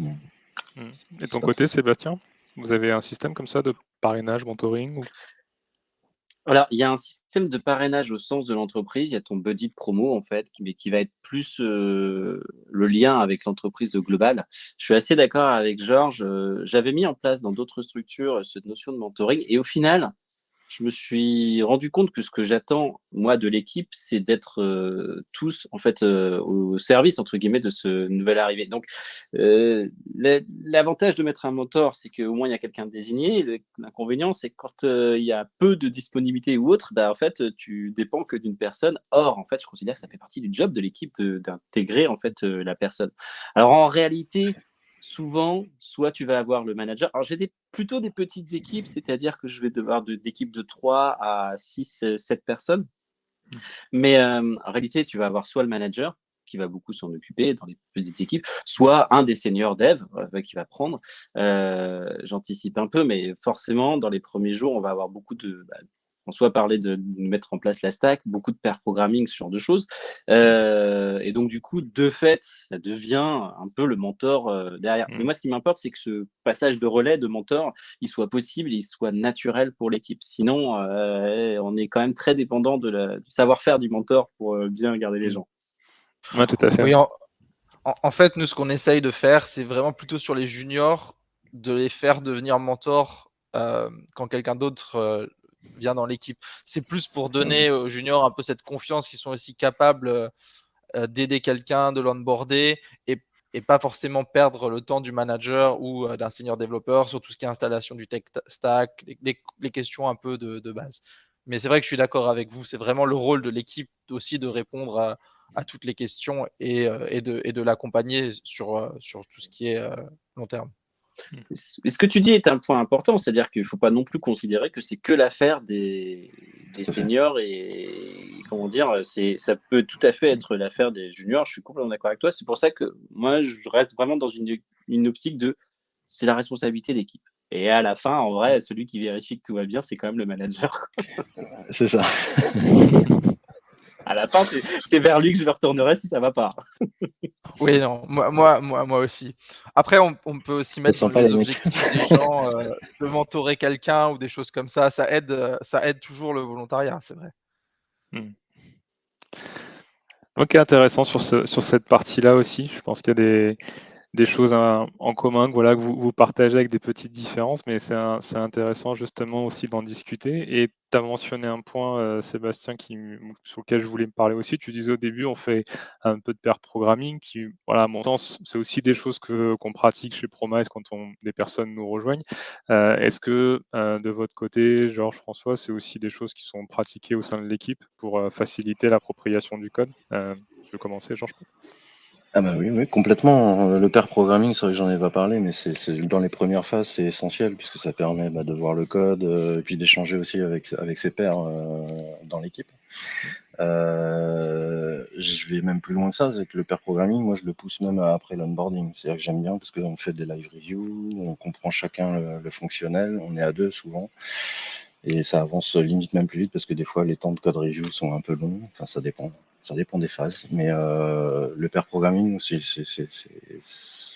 Et de ton côté, Sébastien, vous avez un système comme ça de parrainage, mentoring Alors, il y a un système de parrainage au sens de l'entreprise. Il y a ton buddy de promo, en fait, mais qui va être plus le lien avec l'entreprise au global. Je suis assez d'accord avec Georges. J'avais mis en place dans d'autres structures cette notion de mentoring. Et au final, je me suis rendu compte que ce que j'attends, moi, de l'équipe, c'est d'être tous, en fait, au service, entre guillemets, de ce nouvel arrivé. Donc, l'avantage de mettre un mentor, c'est qu'au moins, il y a quelqu'un de désigné. L'inconvénient, c'est que quand il y a peu de disponibilité ou autre, en fait, tu dépends que d'une personne. Or, en fait, je considère que ça fait partie du job de l'équipe d'intégrer, en fait, la personne. Alors, en réalité, souvent, soit tu vas avoir le manager. Alors, j'ai plutôt des petites équipes, c'est-à-dire que je vais devoir d'équipes de 3 à 6, 7 personnes. Mais en réalité, tu vas avoir soit le manager qui va beaucoup s'en occuper dans les petites équipes, soit un des seniors dev qui va prendre. J'anticipe un peu, mais forcément, dans les premiers jours, on va avoir beaucoup on soit parler de mettre en place la stack, beaucoup de pair programming, ce genre de choses. Et donc, du coup, de fait, ça devient un peu le mentor derrière. Mais moi, ce qui m'importe, c'est que ce passage de relais de mentor, il soit possible, il soit naturel pour l'équipe. Sinon, on est quand même très dépendant du savoir-faire du mentor pour bien garder les gens. Oui, tout à fait. Oui, en fait, nous, ce qu'on essaye de faire, c'est vraiment plutôt sur les juniors, de les faire devenir mentors quand quelqu'un d'autre vient dans l'équipe. C'est plus pour donner aux juniors un peu cette confiance qu'ils sont aussi capables d'aider quelqu'un, de l'onboarder et pas forcément perdre le temps du manager ou d'un senior développeur sur tout ce qui est installation du tech stack, les questions un peu de base. Mais c'est vrai que je suis d'accord avec vous, c'est vraiment le rôle de l'équipe aussi de répondre à toutes les questions et de l'accompagner sur tout ce qui est long terme. Et ce que tu dis est un point important, c'est-à-dire qu'il ne faut pas non plus considérer que c'est que l'affaire des seniors et comment dire, ça peut tout à fait être l'affaire des juniors. Je suis complètement d'accord avec toi. C'est pour ça que moi, je reste vraiment dans une optique de c'est la responsabilité de l'équipe. Et à la fin, en vrai, celui qui vérifie que tout va bien, c'est quand même le manager. C'est ça. À la fin, c'est vers lui que je me retournerai si ça ne va pas. Oui, non, moi aussi. Après, on peut aussi mettre dans sent pas, les les mecs. objectifs des gens de mentorer quelqu'un ou des choses comme ça. Ça aide toujours le volontariat, c'est vrai. Ok, intéressant sur cette partie-là aussi. Je pense qu'il y a des choses en commun que vous partagez avec des petites différences, mais c'est intéressant justement aussi d'en discuter. Et tu as mentionné un point, Sébastien, sur lequel je voulais me parler aussi. Tu disais au début, on fait un peu de pair programming, qui, voilà, à mon sens, c'est aussi des choses qu'on pratique chez Promise quand des personnes nous rejoignent. Est-ce que de votre côté, Georges, François, c'est aussi des choses qui sont pratiquées au sein de l'équipe pour faciliter l'appropriation du code? Je vais commencer, Georges. Ah bah oui, oui, complètement. Le pair programming, c'est vrai que j'en ai pas parlé, mais dans les premières phases, c'est essentiel puisque ça permet de voir le code et puis d'échanger aussi avec ses pairs dans l'équipe. Je vais même plus loin que ça, c'est que le pair programming, moi je le pousse même après l'onboarding. C'est-à-dire que j'aime bien parce qu'on fait des live reviews, on comprend chacun le fonctionnel, on est à deux souvent. Et ça avance limite même plus vite parce que des fois les temps de code review sont un peu longs. Enfin, ça dépend des phases. Mais le pair programming,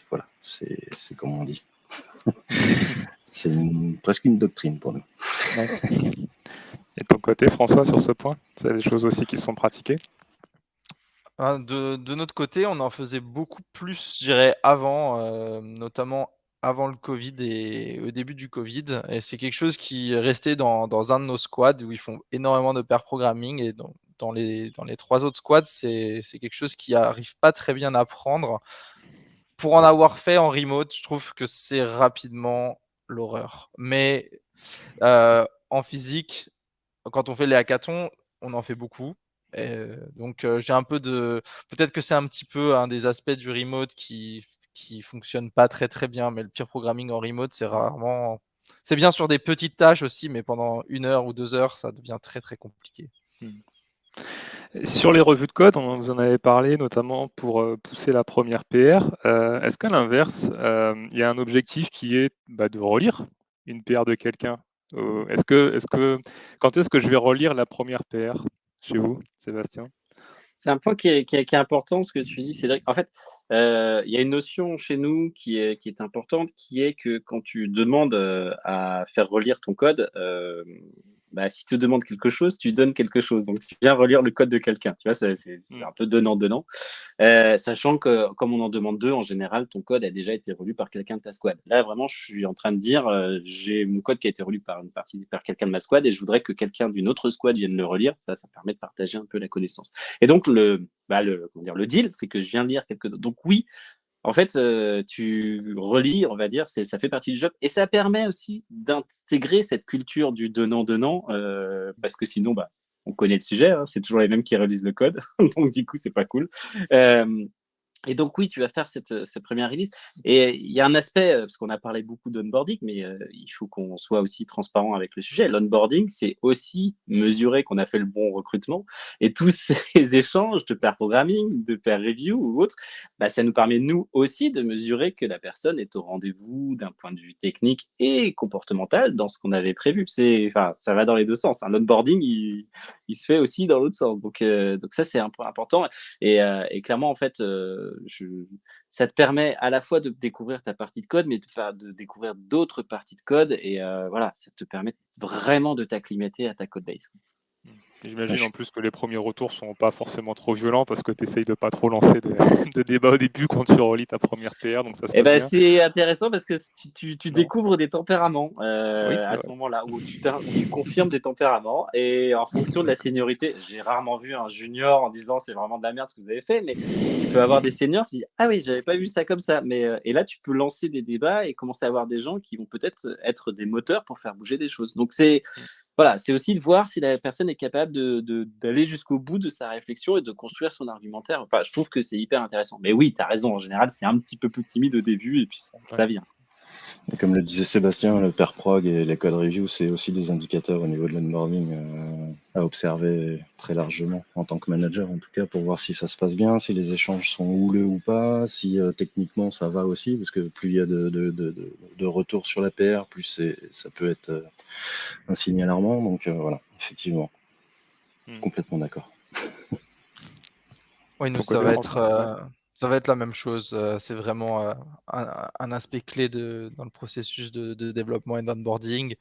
voilà, c'est comme on dit. C'est presque une doctrine pour nous. Ouais. Et de ton côté, François, sur ce point, c'est des choses aussi qui sont pratiquées? De notre côté, on en faisait beaucoup plus, je dirais, avant, notamment avant le Covid et au début du Covid. Et c'est quelque chose qui est resté dans un de nos squads où ils font énormément de pair programming. Et dans les 3 autres squads, c'est quelque chose qui arrive pas très bien à prendre. Pour en avoir fait en remote, je trouve que c'est rapidement l'horreur. Mais en physique, quand on fait les hackathons, on en fait beaucoup. Donc j'ai un peu de peut-être que c'est un petit peu un des aspects du remote qui fonctionne pas très, très bien, mais le peer programming en remote, c'est bien sur des petites tâches aussi, mais pendant 1 heure ou 2 heures, ça devient très, très compliqué. Sur les revues de code, vous en avez parlé notamment pour pousser la première PR. Est-ce qu'à l'inverse, il y a un objectif qui est de relire une PR de quelqu'un? Quand est-ce que je vais relire la première PR chez vous, Sébastien? C'est un point qui est important, ce que tu dis, Cédric. En fait, il y a une notion chez nous qui est importante, qui est que quand tu demandes, à faire relire ton code, si tu demandes quelque chose, tu donnes quelque chose. Donc tu viens relire le code de quelqu'un, tu vois? C'est un peu donnant-donnant. Sachant que comme on en demande 2, en général, ton code a déjà été relu par quelqu'un de ta squad. Là, vraiment, je suis en train de dire, j'ai mon code qui a été relu par quelqu'un de ma squad et je voudrais que quelqu'un d'une autre squad vienne le relire. Ça permet de partager un peu la connaissance. Et donc le deal, c'est que je viens lire quelque chose. Donc oui, en fait, tu relis, on va dire, ça fait partie du job et ça permet aussi d'intégrer cette culture du donnant-donnant, parce que sinon, on connaît le sujet, hein, c'est toujours les mêmes qui relisent le code, donc du coup, c'est pas cool. Et donc oui, tu vas faire cette première release. Et il y a un aspect, parce qu'on a parlé beaucoup d'onboarding, mais il faut qu'on soit aussi transparent avec le sujet. L'onboarding, c'est aussi mesurer qu'on a fait le bon recrutement. Et tous ces échanges de pair programming, de pair review ou autre, ça nous permet, nous aussi, de mesurer que la personne est au rendez-vous d'un point de vue technique et comportemental dans ce qu'on avait prévu. Ça va dans les deux sens, hein. L'onboarding, il se fait aussi dans l'autre sens. Donc ça, c'est un point important. Et clairement, en fait, ça te permet à la fois de découvrir ta partie de code, mais de découvrir d'autres parties de code. Et voilà, ça te permet vraiment de t'acclimater à ta code base. J'imagine en plus que les premiers retours sont pas forcément trop violents parce que tu essayes de pas trop lancer de débat au début quand tu relis ta première PR, donc ça se passe bien. C'est intéressant parce que tu Non. découvres des tempéraments Oui, c'est à vrai. ce moment-là, où tu confirmes des tempéraments. Et en fonction de la seniorité, j'ai rarement vu un junior en disant c'est vraiment de la merde ce que vous avez fait, mais tu peux avoir des seniors qui disent ah oui, j'avais pas vu ça comme ça. Et là, tu peux lancer des débats et commencer à avoir des gens qui vont peut-être être des moteurs pour faire bouger des choses. Donc voilà, c'est aussi de voir si la personne est capable d'aller jusqu'au bout de sa réflexion et de construire son argumentaire. Enfin, je trouve que c'est hyper intéressant. Mais oui, tu as raison, en général, c'est un petit peu plus timide au début et puis ça vient. Et comme le disait Sébastien, le pair prog et les code review, c'est aussi des indicateurs au niveau de l'onboarding à observer très largement en tant que manager, en tout cas, pour voir si ça se passe bien, si les échanges sont houleux ou pas, si techniquement ça va aussi, parce que plus il y a de retours sur la PR, plus ça peut être un signe alarmant. Donc voilà, effectivement, complètement d'accord. Oui, nous, Ton ça côté, va François? ça va être la même chose. C'est vraiment un aspect clé dans le processus de développement et d'onboarding.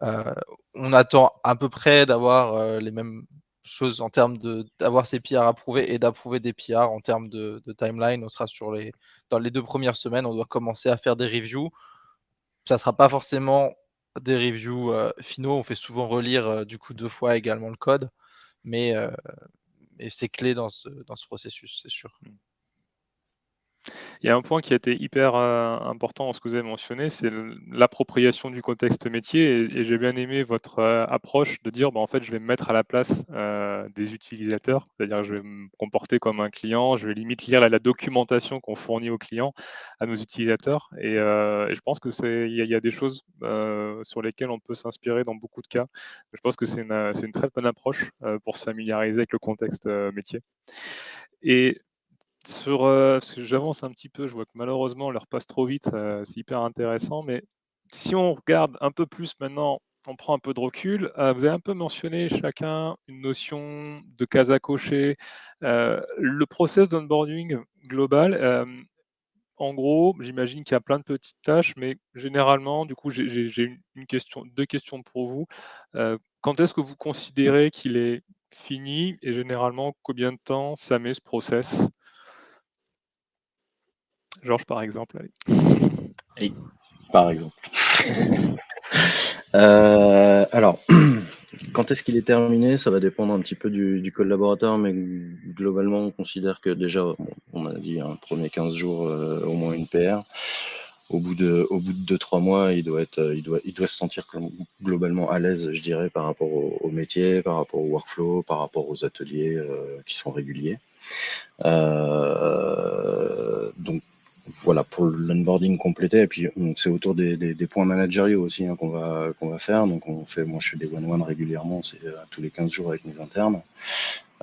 On attend à peu près d'avoir les mêmes choses en termes d'avoir ces PR approuvés et d'approuver des PR en termes de timeline. On sera dans les 2 premières semaines, on doit commencer à faire des reviews. Ça sera pas forcément des reviews finaux. On fait souvent relire du coup 2 fois également le code, mais c'est clé dans ce processus, c'est sûr. Il y a un point qui a été hyper important dans ce que vous avez mentionné, c'est l'appropriation du contexte métier. Et j'ai bien aimé votre approche de dire, en fait, je vais me mettre à la place des utilisateurs, c'est-à-dire que je vais me comporter comme un client, je vais limite lire la documentation qu'on fournit aux clients, à nos utilisateurs. Et je pense que il y a des choses sur lesquelles on peut s'inspirer dans beaucoup de cas. Je pense que c'est une très bonne approche pour se familiariser avec le contexte métier. Et parce que j'avance un petit peu, je vois que malheureusement l'heure passe trop vite, c'est hyper intéressant, mais si on regarde un peu plus maintenant, on prend un peu de recul, vous avez un peu mentionné chacun une notion de case à cocher. Le process d'onboarding global, en gros, j'imagine qu'il y a plein de petites tâches, mais généralement, du coup, j'ai une question, deux questions pour vous. Quand est-ce que vous considérez qu'il est fini et généralement combien de temps ça met ce process? Georges, par exemple, allez. Par exemple. Alors, quand est-ce qu'il est terminé? Ça va dépendre un petit peu du collaborateur, mais globalement, on considère que déjà, on a dit un premier 15 jours, au moins une PR. Au bout de 2-3 mois, il doit se sentir globalement à l'aise, je dirais, par rapport au métier, par rapport au workflow, par rapport aux ateliers qui sont réguliers. Donc voilà pour l'onboarding complété. Et puis c'est autour des points managériaux aussi qu'on va faire. Donc moi je fais des one-one régulièrement, c'est tous les 15 jours avec mes internes.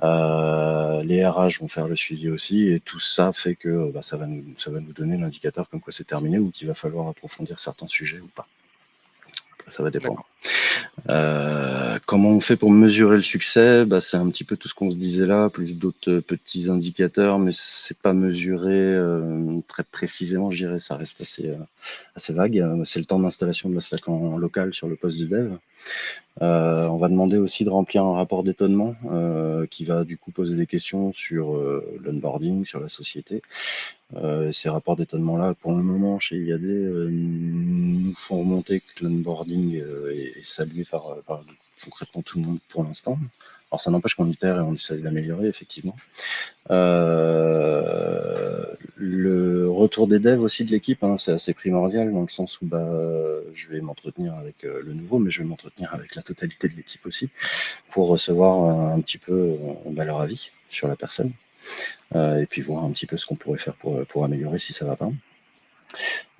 Les RH vont faire le suivi aussi, et tout ça fait que ça va nous donner l'indicateur comme quoi c'est terminé ou qu'il va falloir approfondir certains sujets ou pas. Ça va dépendre. Comment on fait pour mesurer le succès? C'est un petit peu tout ce qu'on se disait là, plus d'autres petits indicateurs, mais c'est pas mesuré très précisément, je dirais, ça reste assez vague. C'est le temps d'installation de la stack en local sur le poste de dev. On va demander aussi de remplir un rapport d'étonnement qui va du coup poser des questions sur l'onboarding, sur la société. Ces rapports d'étonnement-là, pour le moment, chez IAD, nous font remonter que l'onboarding est salué par concrètement tout le monde pour l'instant. Alors ça n'empêche qu'on itère et on essaie de l'améliorer, effectivement. Le retour des devs aussi de l'équipe, c'est assez primordial dans le sens où je vais m'entretenir avec le nouveau, mais je vais m'entretenir avec la totalité de l'équipe aussi pour recevoir un petit peu leur avis sur la personne. Et puis voir un petit peu ce qu'on pourrait faire pour améliorer si ça va pas.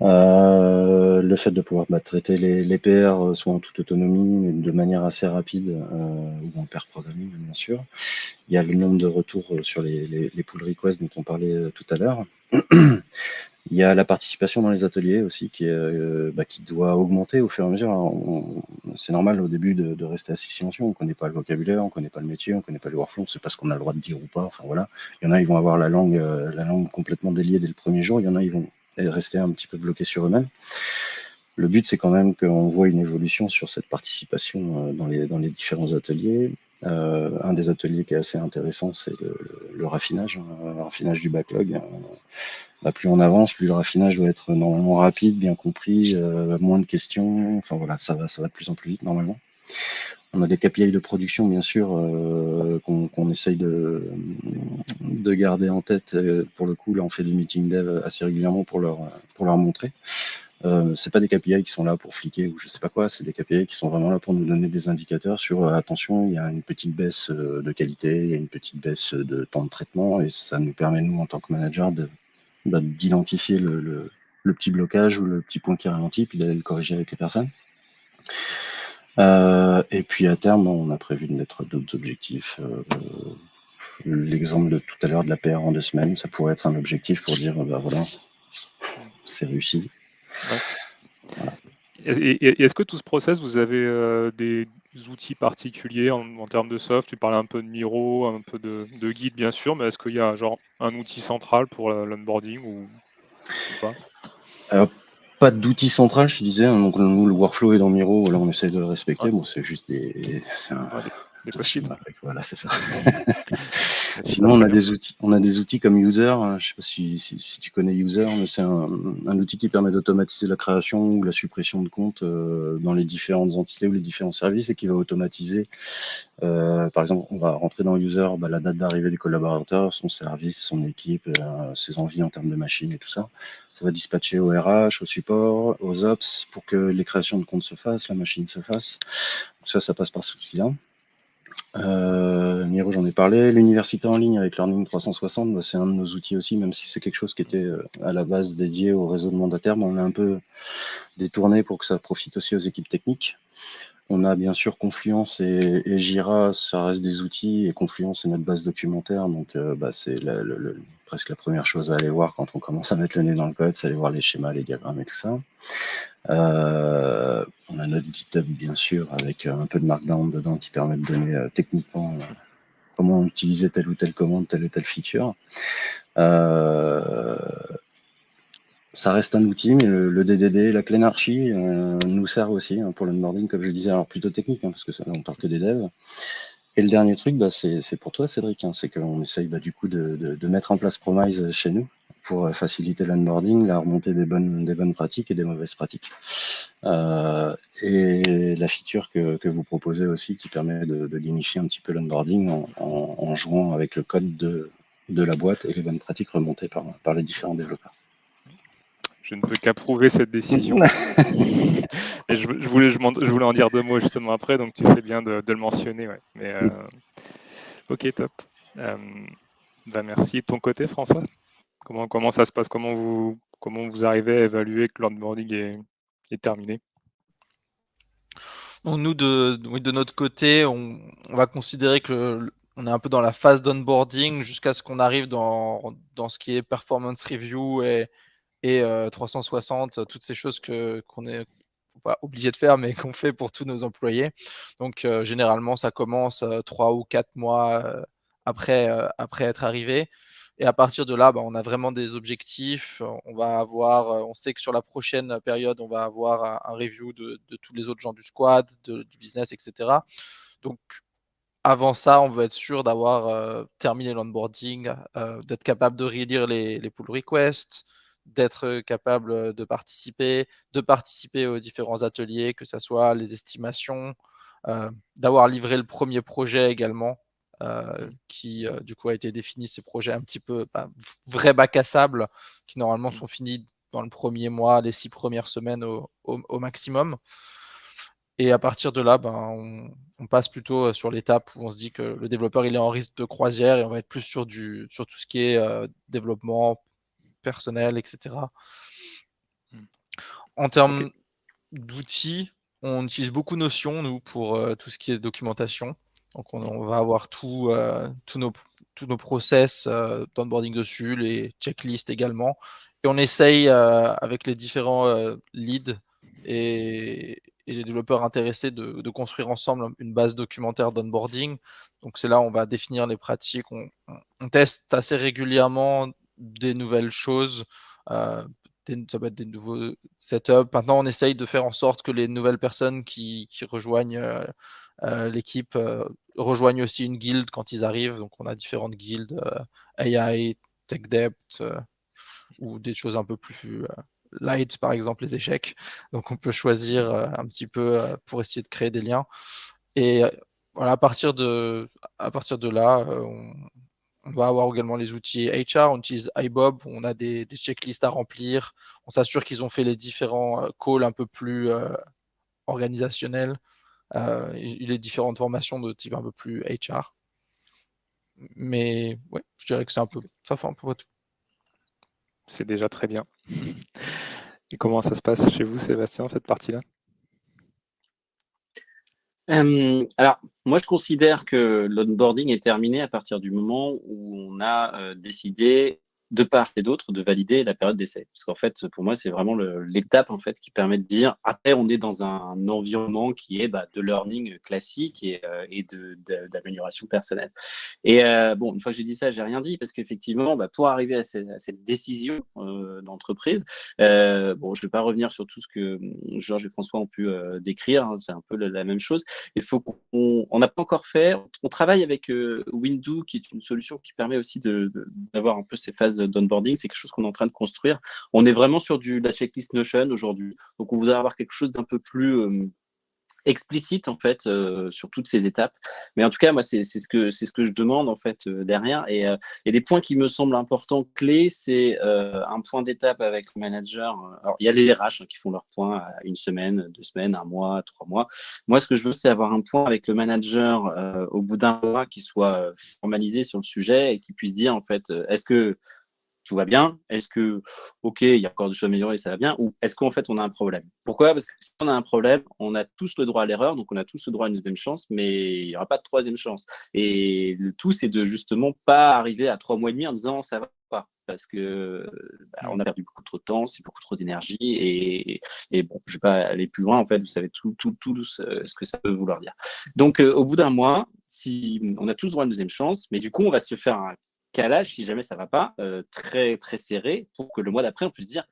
Le fait de pouvoir traiter les PR soit en toute autonomie, mais de manière assez rapide, ou en pair programming bien sûr. Il y a le nombre de retours sur les pull requests dont on parlait tout à l'heure. Il y a la participation dans les ateliers aussi qui doit augmenter au fur et à mesure. C'est normal au début de rester assez silencieux. On ne connaît pas le vocabulaire, on ne connaît pas le métier, on ne connaît pas le workflow, on ne sait pas ce qu'on a le droit de dire ou pas. Enfin voilà. Il y en a, ils vont avoir la langue complètement déliée dès le premier jour. Il y en a, ils vont rester un petit peu bloqués sur eux-mêmes. Le but, c'est quand même qu'on voit une évolution sur cette participation dans les différents ateliers. Un des ateliers qui est assez intéressant, c'est le raffinage, le raffinage du backlog. Plus on avance, plus le raffinage doit être normalement rapide, bien compris, moins de questions. Enfin voilà, ça va de plus en plus vite normalement. On a des KPI de production, bien sûr, qu'on essaye de garder en tête. Pour le coup, là, on fait des meetings dev assez régulièrement pour leur montrer. C'est pas des KPI qui sont là pour fliquer ou je sais pas quoi, c'est des KPI qui sont vraiment là pour nous donner des indicateurs sur attention, il y a une petite baisse de qualité, il y a une petite baisse de temps de traitement, et ça nous permet, nous, en tant que manager, d'identifier le petit blocage ou le petit point qui ralentit, puis d'aller le corriger avec les personnes. Et puis à terme, on a prévu de mettre d'autres objectifs. L'exemple de tout à l'heure de la PR en 2 semaines, ça pourrait être un objectif pour dire voilà, c'est réussi. Ouais. Voilà. Et est-ce que tout ce process, vous avez des outils particuliers en termes de soft? Tu parlais un peu de Miro, un peu de guide, bien sûr, mais est-ce qu'il y a genre un outil central pour l'onboarding ou pas? Alors, pas d'outil central, je te disais. Donc nous, le workflow est dans Miro. Là, on essaie de le respecter. Bon, c'est juste Des post-it. Voilà, c'est ça. Sinon, on a des outils comme User. Je sais pas si tu connais User, mais c'est un outil qui permet d'automatiser la création ou la suppression de comptes dans les différentes entités ou les différents services et qui va automatiser. Par exemple, on va rentrer dans User la date d'arrivée des collaborateurs, son service, son équipe, ses envies en termes de machines et tout ça. Ça va dispatcher au RH, au support, aux ops pour que les créations de comptes se fassent, la machine se fasse. Donc ça passe par ce outil-là. Miro, j'en ai parlé. L'université en ligne avec Learning 360, c'est un de nos outils aussi, même si c'est quelque chose qui était à la base dédié au réseau de mandataires, mais on a un peu détourné pour que ça profite aussi aux équipes techniques. On a bien sûr Confluence et Jira, ça reste des outils, et Confluence est notre base documentaire, donc c'est presque la première chose à aller voir quand on commence à mettre le nez dans le code, c'est aller voir les schémas, les diagrammes et tout ça. On a notre GitHub bien sûr, avec un peu de Markdown dedans qui permet de donner techniquement comment utiliser telle ou telle commande, telle ou telle feature. Ça reste un outil, mais le DDD, la Clean Archi nous sert aussi pour l'onboarding, comme je disais, alors plutôt technique, parce que ça, on parle que des devs. Et le dernier truc, c'est pour toi, Cédric, c'est qu'on essaye du coup de mettre en place Promise chez nous pour faciliter l'onboarding, la remontée des bonnes pratiques et des mauvaises pratiques. Et la feature que vous proposez aussi, qui permet de gamifier un petit peu l'onboarding en jouant avec le code de la boîte et les bonnes pratiques remontées par les différents développeurs. Je ne peux qu'approuver cette décision. Et je voulais en dire 2 mots justement après, donc tu fais bien de le mentionner. Ouais. Mais, ok, top. Merci. De ton côté, François, comment ça se passe, comment vous arrivez à évaluer que l'onboarding est terminé? Donc nous, de notre côté, on va considérer que on est un peu dans la phase d'onboarding jusqu'à ce qu'on arrive dans ce qui est performance review et 360, toutes ces choses qu'on est pas obligé de faire, mais qu'on fait pour tous nos employés. Donc généralement, ça commence 3 ou 4 mois après être arrivé. Et à partir de là, on a vraiment des objectifs. On sait que sur la prochaine période, on va avoir un review de tous les autres gens du squad, du business, etc. Donc avant ça, on veut être sûr d'avoir terminé l'onboarding, d'être capable de relire les pull requests, d'être capable de participer aux différents ateliers, que ce soit les estimations, d'avoir livré le premier projet également, qui du coup a été défini, ces projets un petit peu vrais bac à sable, qui normalement sont finis dans le premier mois, les 6 premières semaines au maximum. Et à partir de là, on passe plutôt sur l'étape où on se dit que le développeur il est en risque de croisière et on va être plus sur tout ce qui est développement personnel, etc. En termes d'outils, on utilise beaucoup Notion, nous, pour tout ce qui est documentation. Donc on va avoir tous nos process d'onboarding dessus, les checklists également. Et on essaye avec les différents leads et les développeurs intéressés de construire ensemble une base documentaire d'onboarding. Donc c'est là où on va définir les pratiques. On teste assez régulièrement des nouvelles choses. Ça va être des nouveaux setups. Maintenant, on essaye de faire en sorte que les nouvelles personnes qui rejoignent l'équipe rejoignent aussi une guilde quand ils arrivent. Donc, on a différentes guildes, AI, Tech Debt, ou des choses un peu plus light, par exemple les échecs. Donc, on peut choisir un petit peu pour essayer de créer des liens. Et voilà, à partir de là, on va avoir également les outils HR, on utilise iBob, où on a des checklists à remplir, on s'assure qu'ils ont fait les différents calls un peu plus organisationnels, et les différentes formations de type un peu plus HR. Mais ouais, je dirais que ça fait un peu tout. C'est déjà très bien. Et comment ça se passe chez vous, Sébastien, cette partie-là? Alors, moi, je considère que l'onboarding est terminé à partir du moment où on a décidé de part et d'autre, de valider la période d'essai. Parce qu'en fait, pour moi, c'est vraiment l'étape en fait qui permet de dire, après, on est dans un environnement qui est de learning classique et d'amélioration personnelle. Et bon, une fois que j'ai dit ça, j'ai rien dit, parce qu'effectivement, pour arriver à cette décision d'entreprise, bon, je vais pas revenir sur tout ce que Georges et François ont pu décrire, hein, c'est un peu la même chose. Il faut on n'a pas encore fait, on travaille avec Windu, qui est une solution qui permet aussi d'avoir un peu ces phases d'onboarding. C'est quelque chose qu'on est en train de construire. On est vraiment sur la checklist Notion aujourd'hui. Donc, on voudrait avoir quelque chose d'un peu plus explicite en fait sur toutes ces étapes. Mais en tout cas, moi, c'est ce que je demande en fait derrière. Et des points qui me semblent importants, clés, c'est un point d'étape avec le manager. Alors, il y a les RH qui font leur point à 1 semaine, 2 semaines, 1 mois, 3 mois. Moi, ce que je veux, c'est avoir un point avec le manager au bout d'1 mois qui soit formalisé sur le sujet et qui puisse dire en fait, est-ce que tout va bien? Est-ce que, OK, il y a encore des choses à améliorer, ça va bien? Ou est-ce qu'en fait, on a un problème? Pourquoi? Parce que si on a un problème, on a tous le droit à l'erreur, donc on a tous le droit à une deuxième chance, mais il n'y aura pas de troisième chance. Et le tout, c'est de justement pas arriver à 3 mois et demi en disant ça va pas. Parce que on a perdu beaucoup trop de temps, c'est beaucoup trop d'énergie. Et bon, je ne vais pas aller plus loin, en fait, vous savez tout ce que ça peut vouloir dire. Donc, au bout d'1 mois, si on a tous le droit à une deuxième chance, mais du coup, on va se faire un calage si jamais ça va pas, très très serré, pour que le mois d'après on puisse dire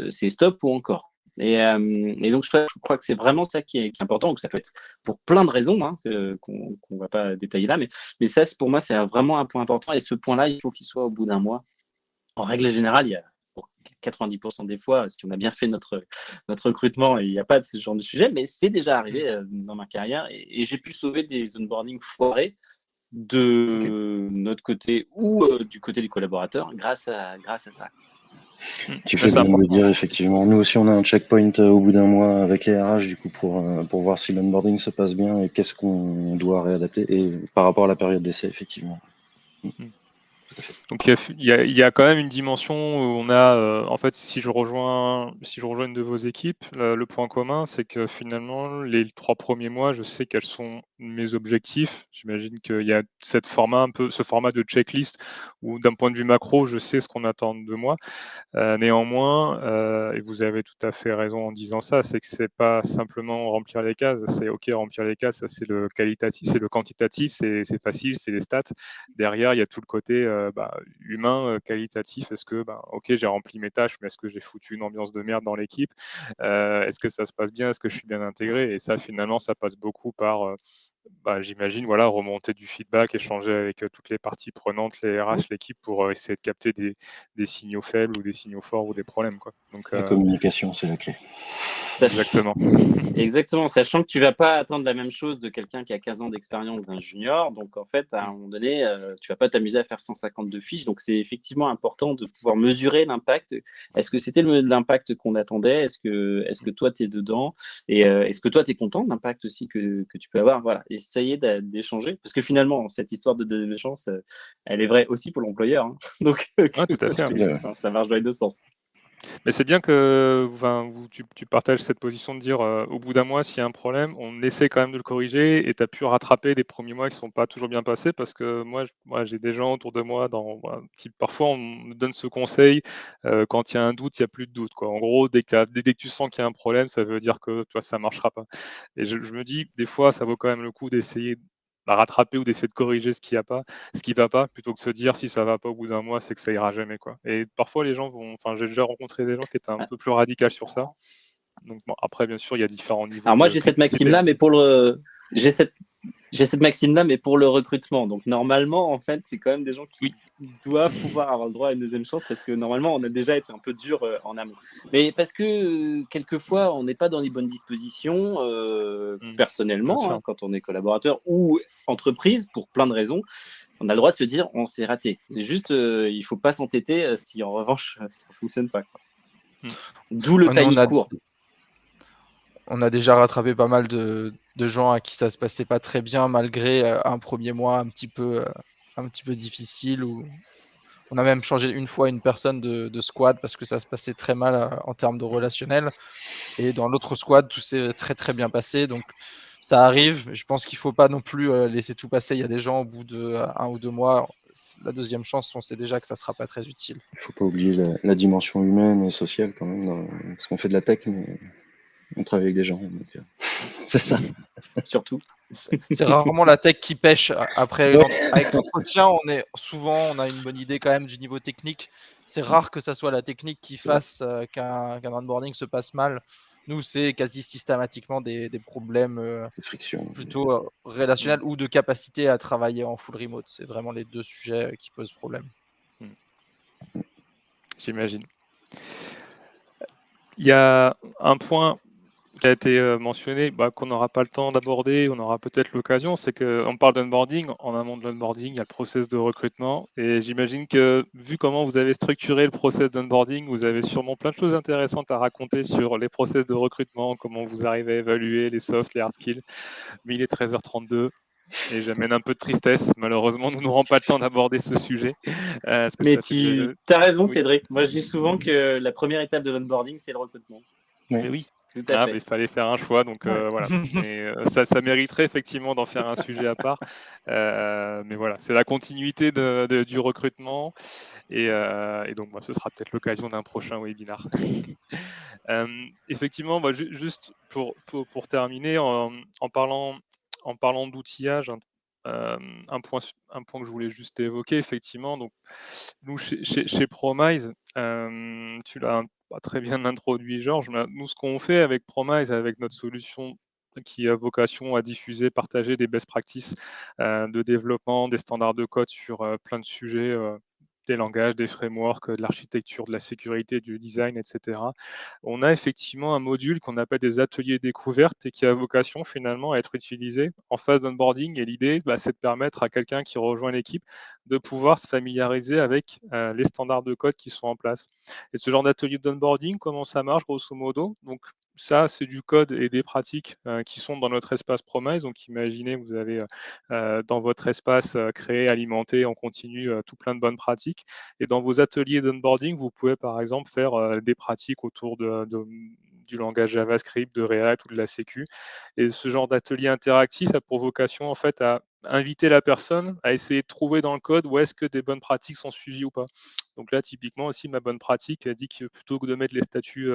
c'est stop ou encore. Et donc je crois que c'est vraiment ça qui est important. Donc ça peut être pour plein de raisons hein, qu'on va pas détailler là, mais ça pour moi c'est vraiment un point important. Et ce point-là, il faut qu'il soit au bout d'1 mois. En règle générale, il y a pour 90% des fois, si on a bien fait notre recrutement, il n'y a pas de ce genre de sujet, mais c'est déjà arrivé dans ma carrière et j'ai pu sauver des onboardings foirés de notre côté ou du côté des collaborateurs grâce à ça. Tu fais bien de le dire, effectivement. Nous aussi, on a un checkpoint au bout d'1 mois avec les RH, du coup, pour voir si l'onboarding se passe bien et qu'est-ce qu'on doit réadapter et par rapport à la période d'essai, effectivement. Donc il y a quand même une dimension où on a, en fait, si je rejoins une de vos équipes, le point commun, c'est que finalement, les 3 premiers mois, je sais quels sont mes objectifs. J'imagine qu'il y a ce format de checklist où d'un point de vue macro, je sais ce qu'on attend de moi. Néanmoins, et vous avez tout à fait raison en disant ça, c'est que c'est pas simplement remplir les cases. C'est OK, remplir les cases, ça c'est le qualitatif, c'est le quantitatif, c'est facile, c'est les stats. Derrière, il y a tout le côté humain, qualitatif. Est-ce que, OK, j'ai rempli mes tâches, mais est-ce que j'ai foutu une ambiance de merde dans l'équipe? Est-ce que ça se passe bien? Est-ce que je suis bien intégré? Et ça, finalement, ça passe beaucoup par, j'imagine, voilà, remonter du feedback, échanger avec toutes les parties prenantes, les RH, l'équipe, pour essayer de capter des signaux faibles ou des signaux forts ou des problèmes, quoi. Donc, la communication, c'est la clé. Exactement. Exactement, sachant que tu vas pas attendre la même chose de quelqu'un qui a 15 ans d'expérience d'un junior. Donc, en fait, à un moment donné, tu vas pas t'amuser à faire 152 fiches. Donc, c'est effectivement important de pouvoir mesurer l'impact. Est-ce que c'était l'impact qu'on attendait? Est-ce que toi, tu es dedans? Et est-ce que toi, tu es content de l'impact aussi que tu peux avoir? Voilà, essayer d'échanger. Parce que finalement, cette histoire de deuxième chance, elle est vraie aussi pour l'employeur. Hein. Donc, tout à fait. Ça marche dans les deux sens. Mais c'est bien que tu partages cette position de dire au bout d'1 mois, s'il y a un problème, on essaie quand même de le corriger et tu as pu rattraper des premiers mois qui ne sont pas toujours bien passés parce que moi j'ai des gens autour de moi, parfois on me donne ce conseil, quand il y a un doute, il n'y a plus de doute, quoi. En gros, dès que tu sens qu'il y a un problème, ça veut dire que toi, ça ne marchera pas. Et je me dis, des fois, ça vaut quand même le coup d'essayer rattraper ou d'essayer de corriger ce qui va pas, plutôt que de se dire si ça va pas au bout d'1 mois, c'est que ça ira jamais, quoi. Et parfois les gens j'ai déjà rencontré des gens qui étaient un peu plus radicaux sur ça. Donc bon, après bien sûr il y a différents niveaux. Alors moi j'ai cette maxime là, mais pour le recrutement. Donc normalement en fait c'est quand même des gens qui doivent pouvoir avoir le droit à une deuxième chance parce que normalement on a déjà été un peu dur en amont. Mais parce que quelquefois on n'est pas dans les bonnes dispositions personnellement hein, quand on est collaborateur ou entreprise pour plein de raisons. On a le droit de se dire on s'est raté. C'est juste il faut pas s'entêter si en revanche ça fonctionne pas, quoi. D'où le timing court. On a déjà rattrapé pas mal de gens à qui ça se passait pas très bien malgré un premier mois un petit peu difficile. Où on a même changé une fois une personne de squad parce que ça se passait très mal en termes de relationnel. Et dans l'autre squad, tout s'est très très bien passé. Donc ça arrive. Je pense qu'il faut pas non plus laisser tout passer. Il y a des gens au bout de 1 ou 2 mois, la deuxième chance, on sait déjà que ça ne sera pas très utile. Il ne faut pas oublier la dimension humaine et sociale quand même, parce qu'on fait de la tech, mais on travaille avec des gens. Donc, c'est ça. Surtout. C'est rarement la tech qui pêche. Après, avec l'entretien, on a une bonne idée quand même du niveau technique. C'est rare que ça soit la technique qui fasse qu'un onboarding se passe mal. Nous, c'est quasi systématiquement des problèmes Des frictions. plutôt relationnels ou de capacité à travailler en full remote. C'est vraiment les deux sujets qui posent problème. J'imagine. Il y a un point qui a été mentionné, qu'on n'aura pas le temps d'aborder, on aura peut-être l'occasion, c'est qu'on parle d'onboarding. En amont de l'onboarding, il y a le process de recrutement. Et j'imagine que, vu comment vous avez structuré le process d'onboarding, vous avez sûrement plein de choses intéressantes à raconter sur les process de recrutement, comment vous arrivez à évaluer les soft, les hard skills. Mais il est 13h32. Et j'amène un peu de tristesse. Malheureusement, nous n'aurons pas le temps d'aborder ce sujet. Mais tu as raison, Oui. Cédric. Moi, je dis souvent que la première étape de l'onboarding, c'est le recrutement. Mais oui. Tout à fait. Mais il fallait faire un choix, donc voilà. Mais ça mériterait effectivement d'en faire un sujet à part. Mais voilà, c'est la continuité du recrutement. Et donc, ce sera peut-être l'occasion d'un prochain webinar. Effectivement, juste pour terminer, en parlant d'outillage, un point que je voulais juste évoquer, effectivement, donc nous chez Promise, tu l'as pas très bien introduit, Georges, mais nous, ce qu'on fait avec Promise, avec notre solution qui a vocation à diffuser, partager des best practices de développement, des standards de code sur plein de sujets, des langages, des frameworks, de l'architecture, de la sécurité, du design, etc. On a effectivement un module qu'on appelle des ateliers découvertes et qui a vocation finalement à être utilisé en phase d'onboarding. Et l'idée, c'est de permettre à quelqu'un qui rejoint l'équipe de pouvoir se familiariser avec les standards de code qui sont en place. Et ce genre d'atelier d'onboarding, comment ça marche grosso modo? Donc ça, c'est du code et des pratiques qui sont dans notre espace Promise. Donc imaginez, vous avez dans votre espace créé, alimenté en continu tout plein de bonnes pratiques. Et dans vos ateliers d'onboarding, vous pouvez par exemple faire des pratiques autour du langage JavaScript, de React ou de la Sécu. Et ce genre d'atelier interactif a pour vocation en fait à inviter la personne à essayer de trouver dans le code où est-ce que des bonnes pratiques sont suivies ou pas. Donc là, typiquement aussi, ma bonne pratique dit que plutôt que de mettre les statuts,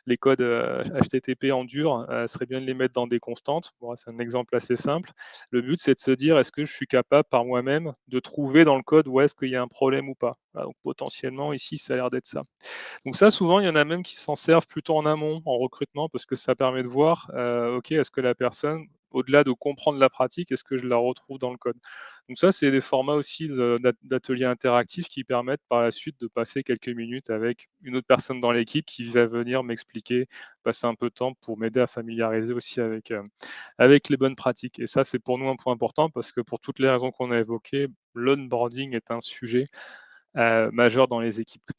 les codes HTTP en dur, serait bien de les mettre dans des constantes. Bon, c'est un exemple assez simple. Le but, c'est de se dire, est-ce que je suis capable par moi-même de trouver dans le code où est-ce qu'il y a un problème ou pas. Voilà, donc potentiellement, ici, ça a l'air d'être ça. Donc ça, souvent, il y en a même qui s'en servent plutôt en amont, en recrutement, parce que ça permet de voir, OK, est-ce que la personne, au-delà de comprendre la pratique, est-ce que je la retrouve dans le code? Donc ça, c'est des formats aussi d'ateliers interactifs qui permettent par la suite de passer quelques minutes avec une autre personne dans l'équipe qui va venir m'expliquer, passer un peu de temps pour m'aider à familiariser aussi avec les bonnes pratiques. Et ça, c'est pour nous un point important parce que pour toutes les raisons qu'on a évoquées, l'onboarding est un sujet majeur dans les équipes.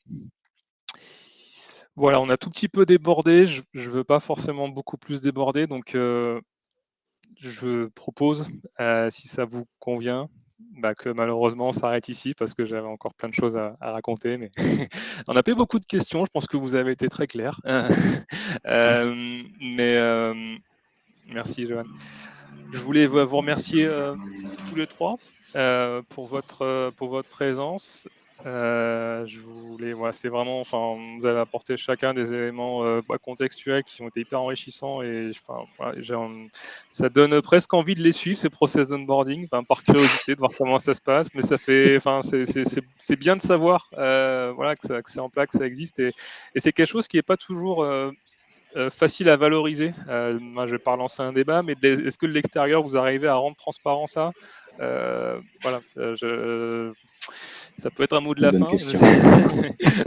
Voilà, on a tout petit peu débordé. Je ne veux pas forcément beaucoup plus déborder, donc je propose, si ça vous convient, que malheureusement on s'arrête ici parce que j'avais encore plein de choses à raconter. Mais on n'a pas beaucoup de questions. Je pense que vous avez été très clair. Merci, Johan. Je voulais vous remercier tous les trois pour votre présence. C'est vraiment, vous avez apporté chacun des éléments contextuels qui ont été hyper enrichissants et ça donne presque envie de les suivre, ces process d'onboarding, par curiosité de voir comment ça se passe. Mais ça fait, c'est bien de savoir que c'est en place, que ça existe et c'est quelque chose qui n'est pas toujours facile à valoriser. Moi, je vais pas relancer un débat, mais est-ce que de l'extérieur, vous arrivez à rendre transparent ça? Ça peut être un mot de la Bonne fin. question.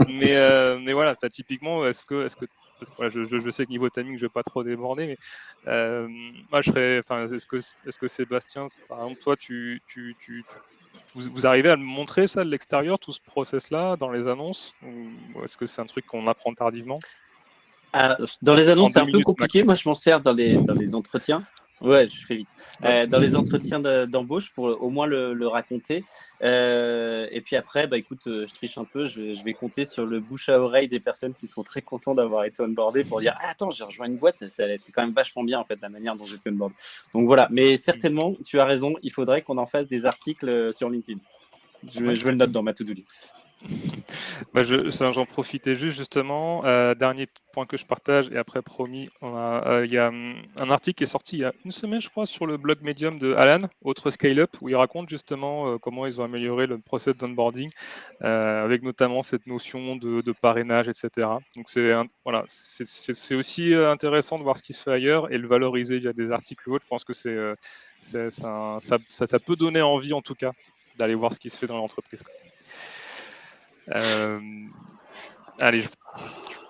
mais voilà, typiquement, est-ce que parce que je sais que niveau timing, je ne vais pas trop déborder, mais moi, est-ce que Sébastien, par exemple, toi, vous arrivez à le montrer ça de l'extérieur, tout ce process-là, dans les annonces, ou est-ce que c'est un truc qu'on apprend tardivement? Dans les annonces, c'est un peu minutes, compliqué. max. Moi, je m'en sers dans les entretiens. Ouais, je fais vite. Ouais. Dans les entretiens d'embauche pour au moins le raconter. Et puis après, écoute, je triche un peu. Je vais compter sur le bouche à oreille des personnes qui sont très contents d'avoir été onboardées pour dire attends, j'ai rejoint une boîte. C'est quand même vachement bien en fait la manière dont j'ai été onboard. Donc voilà. Mais certainement, tu as raison. Il faudrait qu'on en fasse des articles sur LinkedIn. Je le note dans ma to-do list. J'en profitais justement. Dernier point que je partage, et après promis, il y a un article qui est sorti il y a une semaine, je crois, sur le blog Medium de Alan, autre Scale-up, où il raconte justement comment ils ont amélioré le process d'onboarding, avec notamment cette notion de parrainage, etc. Donc voilà, c'est aussi intéressant de voir ce qui se fait ailleurs et le valoriser via des articles ou autres. Je pense que ça peut donner envie, en tout cas, d'aller voir ce qui se fait dans l'entreprise. Allez, je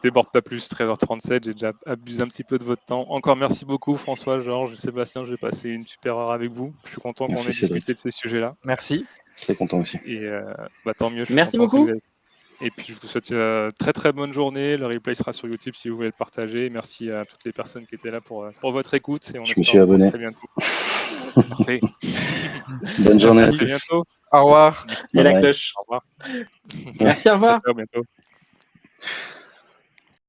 déborde pas plus, 13h37, j'ai déjà abusé un petit peu de votre temps. Encore merci beaucoup François, Georges, Sébastien, j'ai passé une super heure avec vous. Je suis content qu'on ait discuté de ces sujets-là. Merci. Très content aussi. Et tant mieux. Merci beaucoup. Et puis je vous souhaite très très bonne journée. Le replay sera sur YouTube si vous voulez le partager. Merci à toutes les personnes qui étaient là pour votre écoute. Et on je me suis abonné. Très bientôt. Parfait. Bonne journée à tous. À bientôt. Au revoir. Et la cloche. Au revoir. Merci, au revoir. À bientôt.